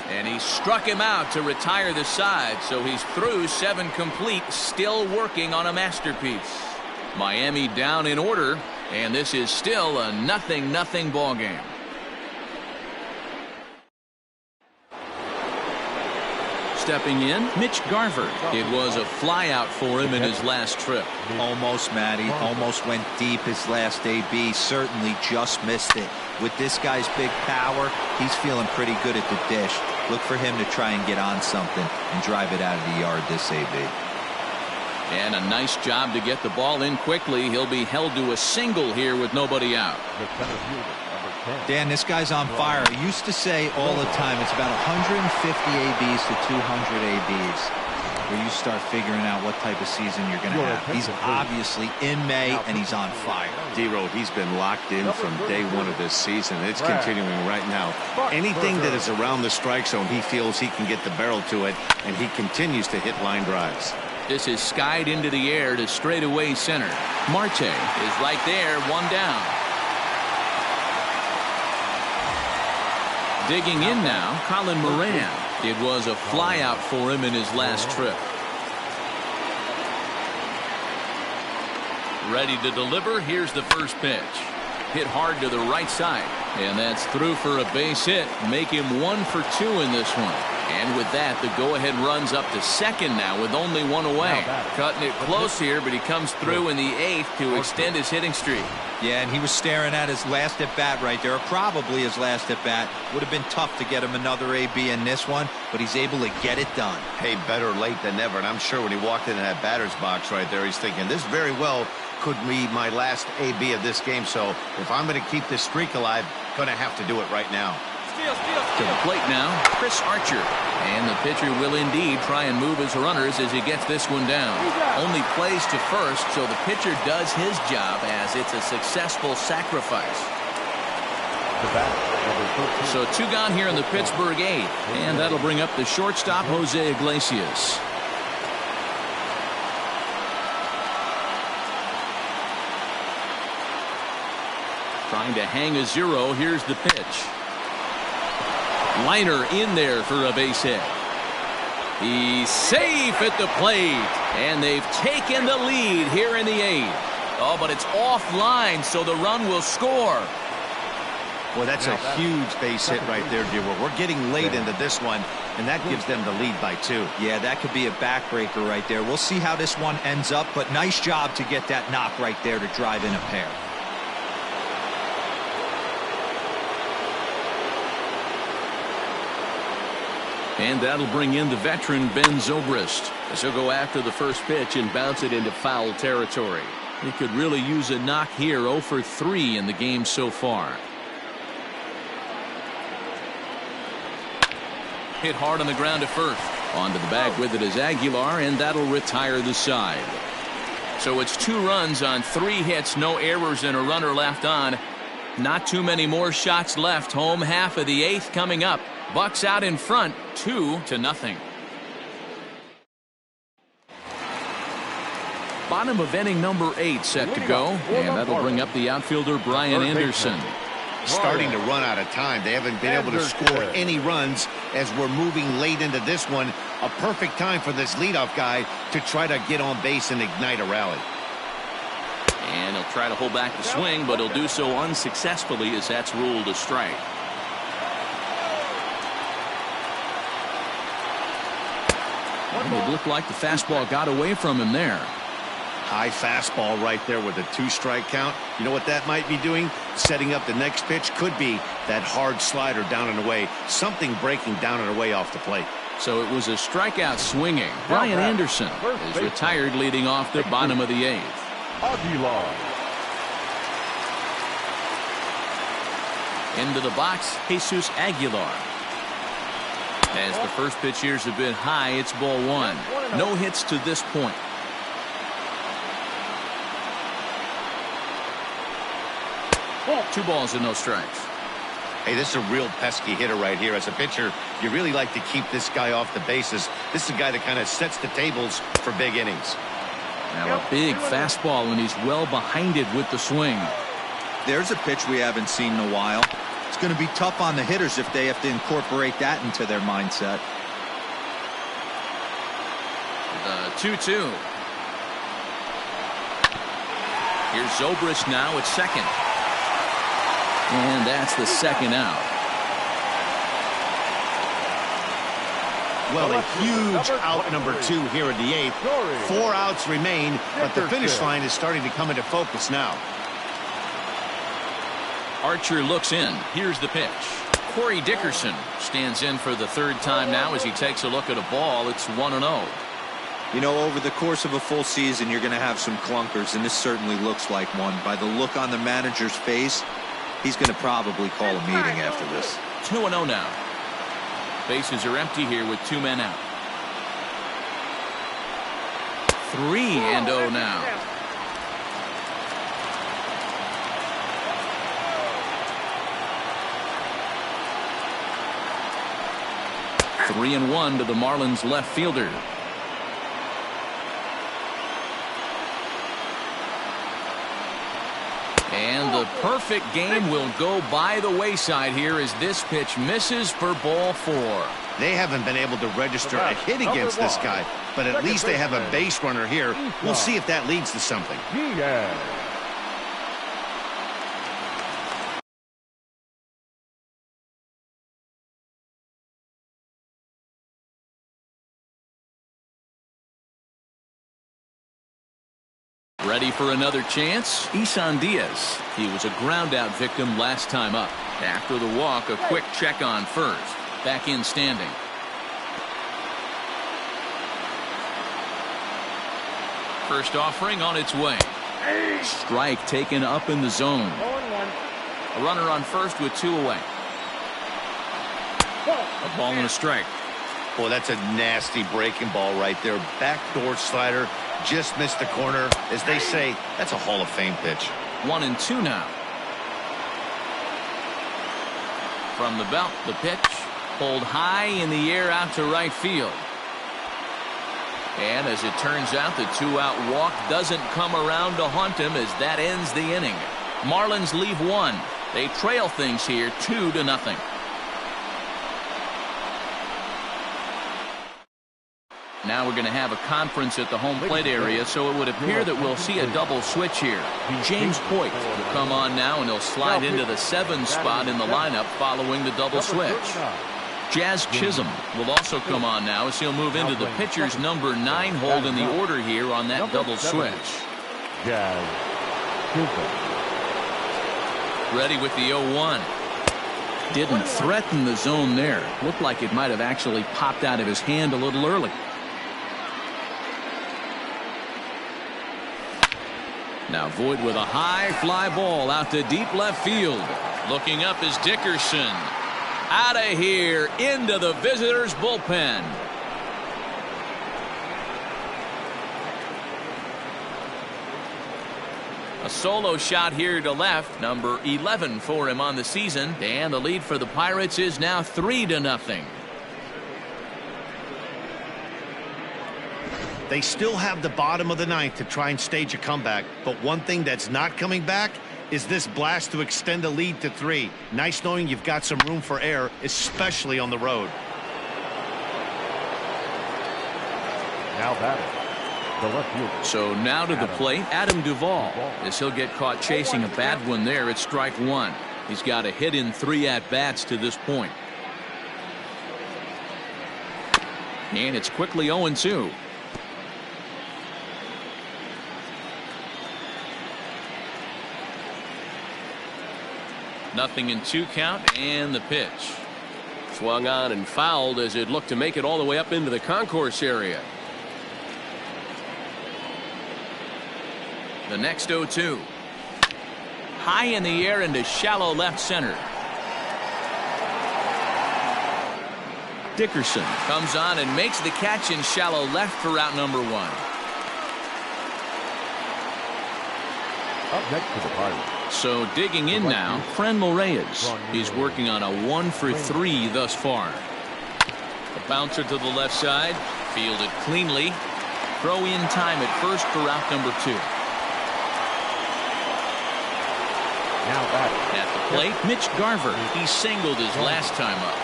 And he struck him out to retire the side, so he's through 7 complete, still working on a masterpiece. Miami down in order, and this is still a 0-0 ball game. Stepping in, Mitch Garver. It was a flyout for him in his last trip. Almost, Matty. Almost went deep his last AB. Certainly just missed it. With this guy's big power, he's feeling pretty good at the dish. Look for him to try and get on something and drive it out of the yard this AB. And a nice job to get the ball in quickly. He'll be held to a single here with nobody out. Dan, this guy's on fire. I used to say all the time it's about 150 ABs to 200 ABs where you start figuring out what type of season you're going to have. He's obviously in May, and he's on fire. D-Road, he's been locked in from day one of this season. It's continuing right now. Anything that is around the strike zone, he feels he can get the barrel to it, and he continues to hit line drives. This is skied into the air to straightaway center. Marte is right there, 1 down. Digging in now, Colin Moran. It was a flyout for him in his last trip. Ready to deliver. Here's the first pitch. Hit hard to the right side. And that's through for a base hit. Make him 1 for 2 in this one. And with that, the go-ahead runs up to second now with only 1 away. Cutting it close here, but he comes through in the 8th to extend his hitting streak. Yeah, and he was staring at his last at-bat right there, or probably his last at-bat. Would have been tough to get him another AB in this one, but he's able to get it done. Hey, better late than never, and I'm sure when he walked into that batter's box right there, he's thinking, this very well could be my last AB of this game, so if I'm going to keep this streak alive, going to have to do it right now. To the plate now, Chris Archer. And the pitcher will indeed try and move his runners as he gets this one down. Only plays to first, so the pitcher does his job as it's a successful sacrifice. So 2 gone here in the Pittsburgh 8th. And that'll bring up the shortstop, Jose Iglesias. Trying to hang a 0. Here's the pitch. Liner in there for a base hit. He's safe at the plate. And they've taken the lead here in the 8th. Oh, but it's offline, so the run will score. Well, that's a huge base hit right there, Duvall. We're getting late into this one, and that gives them the lead by 2. Yeah, that could be a backbreaker right there. We'll see how this one ends up, but nice job to get that knock right there to drive in a pair. And that'll bring in the veteran Ben Zobrist, as he'll go after the first pitch and bounce it into foul territory. He could really use a knock here. 0 for 3 in the game so far. Hit hard on the ground to first. Onto the bag with it is Aguilar, and that'll retire the side. So it's 2 runs on 3 hits, no errors, and a runner left on. Not too many more shots left. Home half of the 8th coming up. Bucks out in front, 2-0. Bottom of inning number 8 set to go, and that'll bring up the outfielder Brian Anderson. Starting to run out of time. They haven't been able to score any runs as we're moving late into this one. A perfect time for this leadoff guy to try to get on base and ignite a rally. And he'll try to hold back the swing, but he'll do so unsuccessfully as that's ruled a strike. It looked like the fastball got away from him there. High fastball right there with a 2-strike count. You know what that might be doing? Setting up the next pitch. Could be that hard slider down and away. Something breaking down and away off the plate. So it was a strikeout swinging. Brian Anderson is retired leading off the bottom of the 8th. Into the box, Jesus Aguilar. As the first pitch years have been high, it's ball 1. No hits to this point. 2 balls and no strikes. Hey, this is a real pesky hitter right here. As a pitcher, you really like to keep this guy off the bases. This is a guy that kind of sets the tables for big innings. Now a big fastball, and he's well behind it with the swing. There's a pitch we haven't seen in a while. It's going to be tough on the hitters if they have to incorporate that into their mindset. The 2-2. Here's Zobrist now at second. And that's the second out. Well, a huge out number 2 here in the 8th. 4 outs remain, but the finish line is starting to come into focus now. Archer looks in. Here's the pitch. Corey Dickerson stands in for the 3rd time now as he takes a look at a ball. It's 1-0. You know, over the course of a full season, you're going to have some clunkers, and this certainly looks like one. By the look on the manager's face, he's going to probably call a meeting after this. 2-0 now. Bases are empty here with 2 men out. 3-0 now. Three and 1 to the Marlins left fielder. And the perfect game will go by the wayside here as this pitch misses for ball 4. They haven't been able to register a hit against this guy, but at least they have a base runner here. We'll see if that leads to something. Ready for another chance? Isan Diaz. He was a ground-out victim last time up. After the walk, a quick check on first. Back in standing. First offering on its way. Strike taken up in the zone. A runner on first with 2 away. A ball and a strike. Boy, that's a nasty breaking ball right there. Backdoor slider. Just missed the corner. As they say, that's a Hall of Fame pitch. 1-2 now. From the belt, the pitch. Pulled high in the air out to right field. And as it turns out, the 2-out walk doesn't come around to haunt him as that ends the inning. Marlins leave 1. They trail things here 2-0. Now we're going to have a conference at the home plate area, so it would appear that we'll see a double switch here. James Puig will come on now, and he'll slide into the 7 spot in the lineup following the double switch. Jazz Chisholm will also come on now as he'll move into the pitcher's number 9 hold in the order here on that double switch. Ready with the 0-1. Didn't threaten the zone there. Looked like it might have actually popped out of his hand a little early. Now Voit with a high fly ball out to deep left field. Looking up is Dickerson. Out of here into the visitors' bullpen. A solo shot here to left, number 11 for him on the season, and the lead for the Pirates is now 3-0. They still have the bottom of the 9th to try and stage a comeback, but one thing that's not coming back is this blast to extend the lead to 3. Nice knowing you've got some room for error, especially on the road. Now batting, the left fielder. So now to the plate, Adam Duvall, as he'll get caught chasing a bad one there at strike 1. He's got a hit in 3 at-bats to this point. And it's quickly 0-2. Nothing in 2 count, and the pitch. Swung on and fouled as it looked to make it all the way up into the concourse area. The next 0-2. High in the air into shallow left center. Dickerson comes on and makes the catch in shallow left for out number 1. Up next for the Pirates. So digging in now, Reyes. He's working on a 1-for-3 thus far. A bouncer to the left side, fielded cleanly. Throw in time at first for out number 2. Now at the plate, Mitch Garver. He singled his last time up.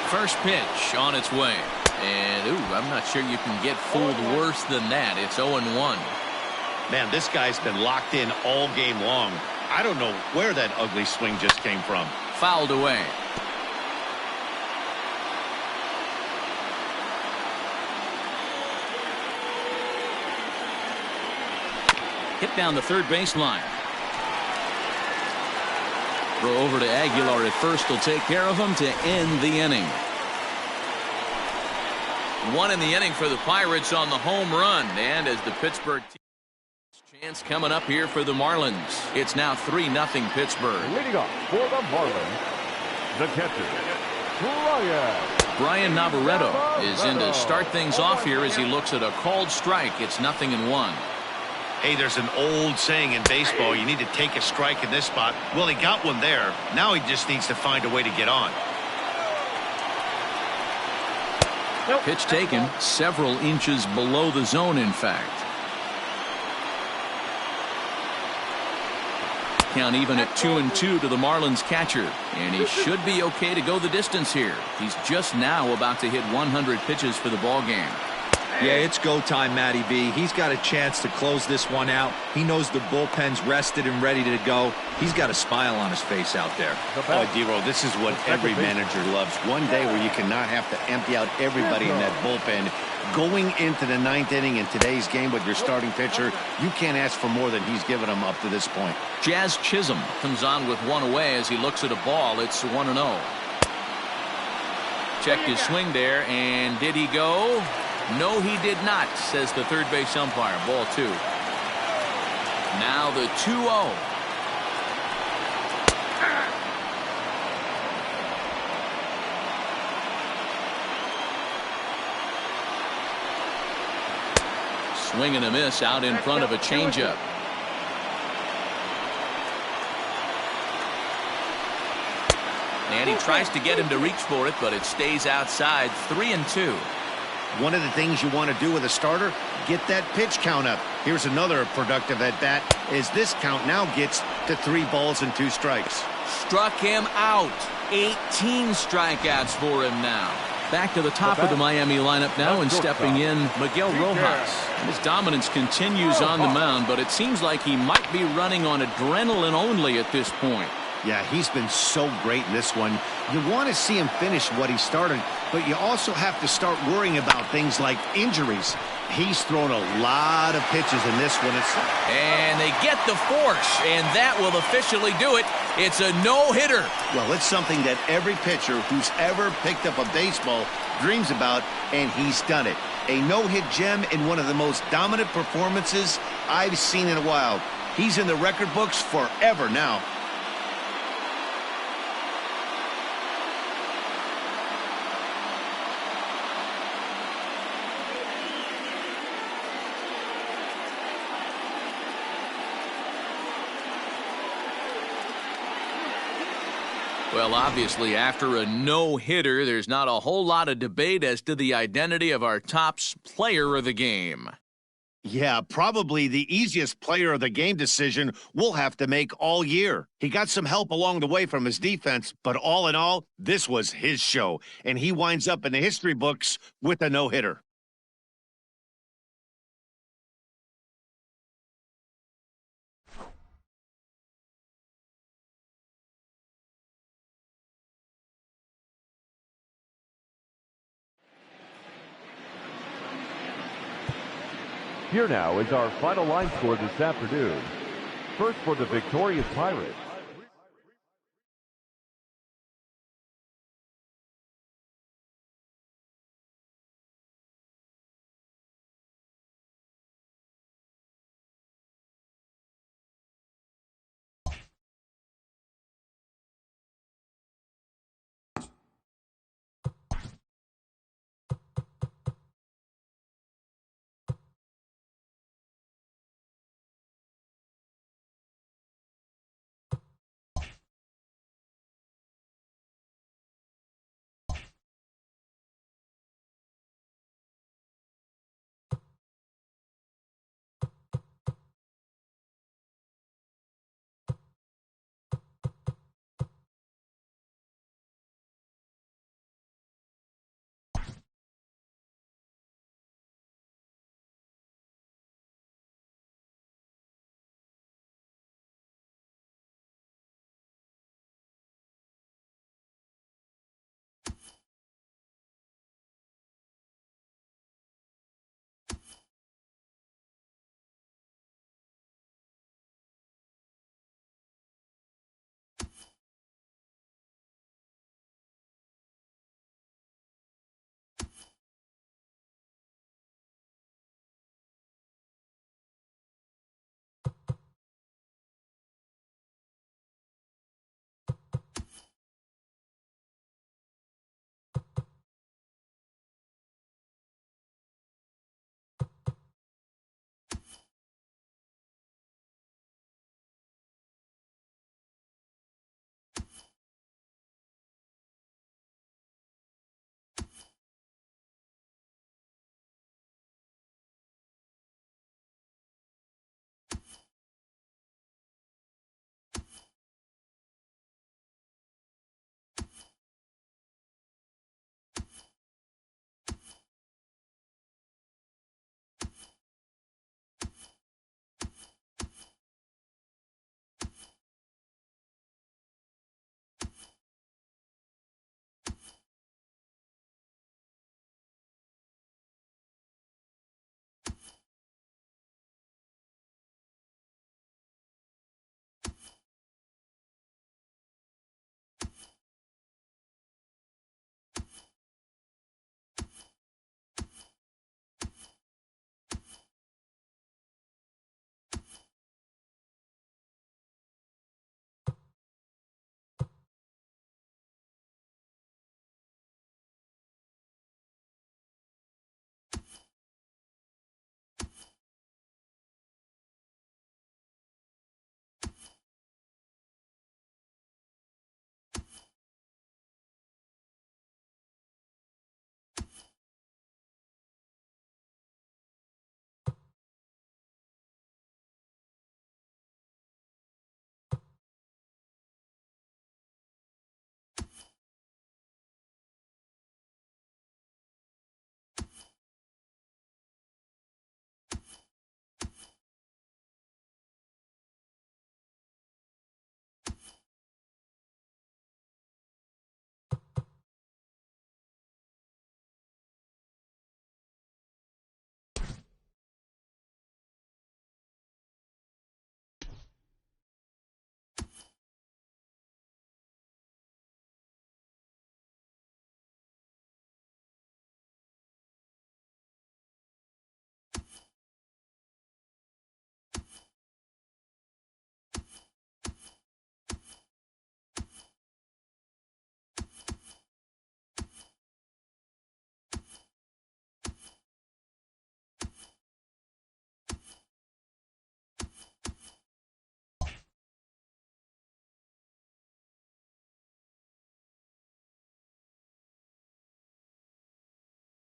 First pitch on its way. And, I'm not sure you can get fooled worse than that. It's 0-1. Man, this guy's been locked in all game long. I don't know where that ugly swing just came from. Fouled away. Hit down the third baseline. Throw over to Aguilar at first will take care of him to end the inning. 1 in the inning for the Pirates on the home run. And as the Pittsburgh team, chance coming up here for the Marlins. It's now 3-0 Pittsburgh. Leading off for the Marlins, the catcher, Brian Navaretto is in to start things off here as he looks at a called strike. It's 0-1. Hey, there's an old saying in baseball, you need to take a strike in this spot. Well, he got one there. Now he just needs to find a way to get on. Pitch taken several inches below the zone, in fact. Count even at 2-2 to the Marlins catcher, and he should be okay to go the distance here. He's just now about to hit 100 pitches for the ball game. Yeah, it's go time, Matty B. He's got a chance to close this one out. He knows the bullpen's rested and ready to go. He's got a smile on his face out there. Oh, D-Roll, this is what every manager loves. One day where you cannot have to empty out everybody in that bullpen. Going into the 9th inning in today's game with your starting pitcher, you can't ask for more than he's given them up to this point. Jazz Chisholm comes on with one away as he looks at a ball. It's 1-0. Checked his swing there, and did he go? No, he did not, says the third base umpire. Ball 2. Now the 2-0. Swing and a miss out in front of a changeup. And he tries to get him to reach for it, but it stays outside. 3-2. One of the things you want to do with a starter, get that pitch count up. Here's another productive at bat as this count now gets to 3 balls and 2 strikes. Struck him out. 18 strikeouts for him now. Back to the top of the Miami lineup now, and stepping in Miguel Rojas. His dominance continues on the mound, but it seems like he might be running on adrenaline only at this point. Yeah, he's been so great in this one. You want to see him finish what he started, but you also have to start worrying about things like injuries. He's thrown a lot of pitches in this one. And they get the force, and that will officially do it. It's a no-hitter. Well, it's something that every pitcher who's ever picked up a baseball dreams about, and he's done it. A no-hit gem in one of the most dominant performances I've seen in a while. He's in the record books forever now. Well, obviously, after a no-hitter, there's not a whole lot of debate as to the identity of our top player of the game. Yeah, probably the easiest player of the game decision we'll have to make all year. He got some help along the way from his defense, but all in all, this was his show, and he winds up in the history books with a no-hitter. Here now is our final line score this afternoon. First for the victorious Pirates,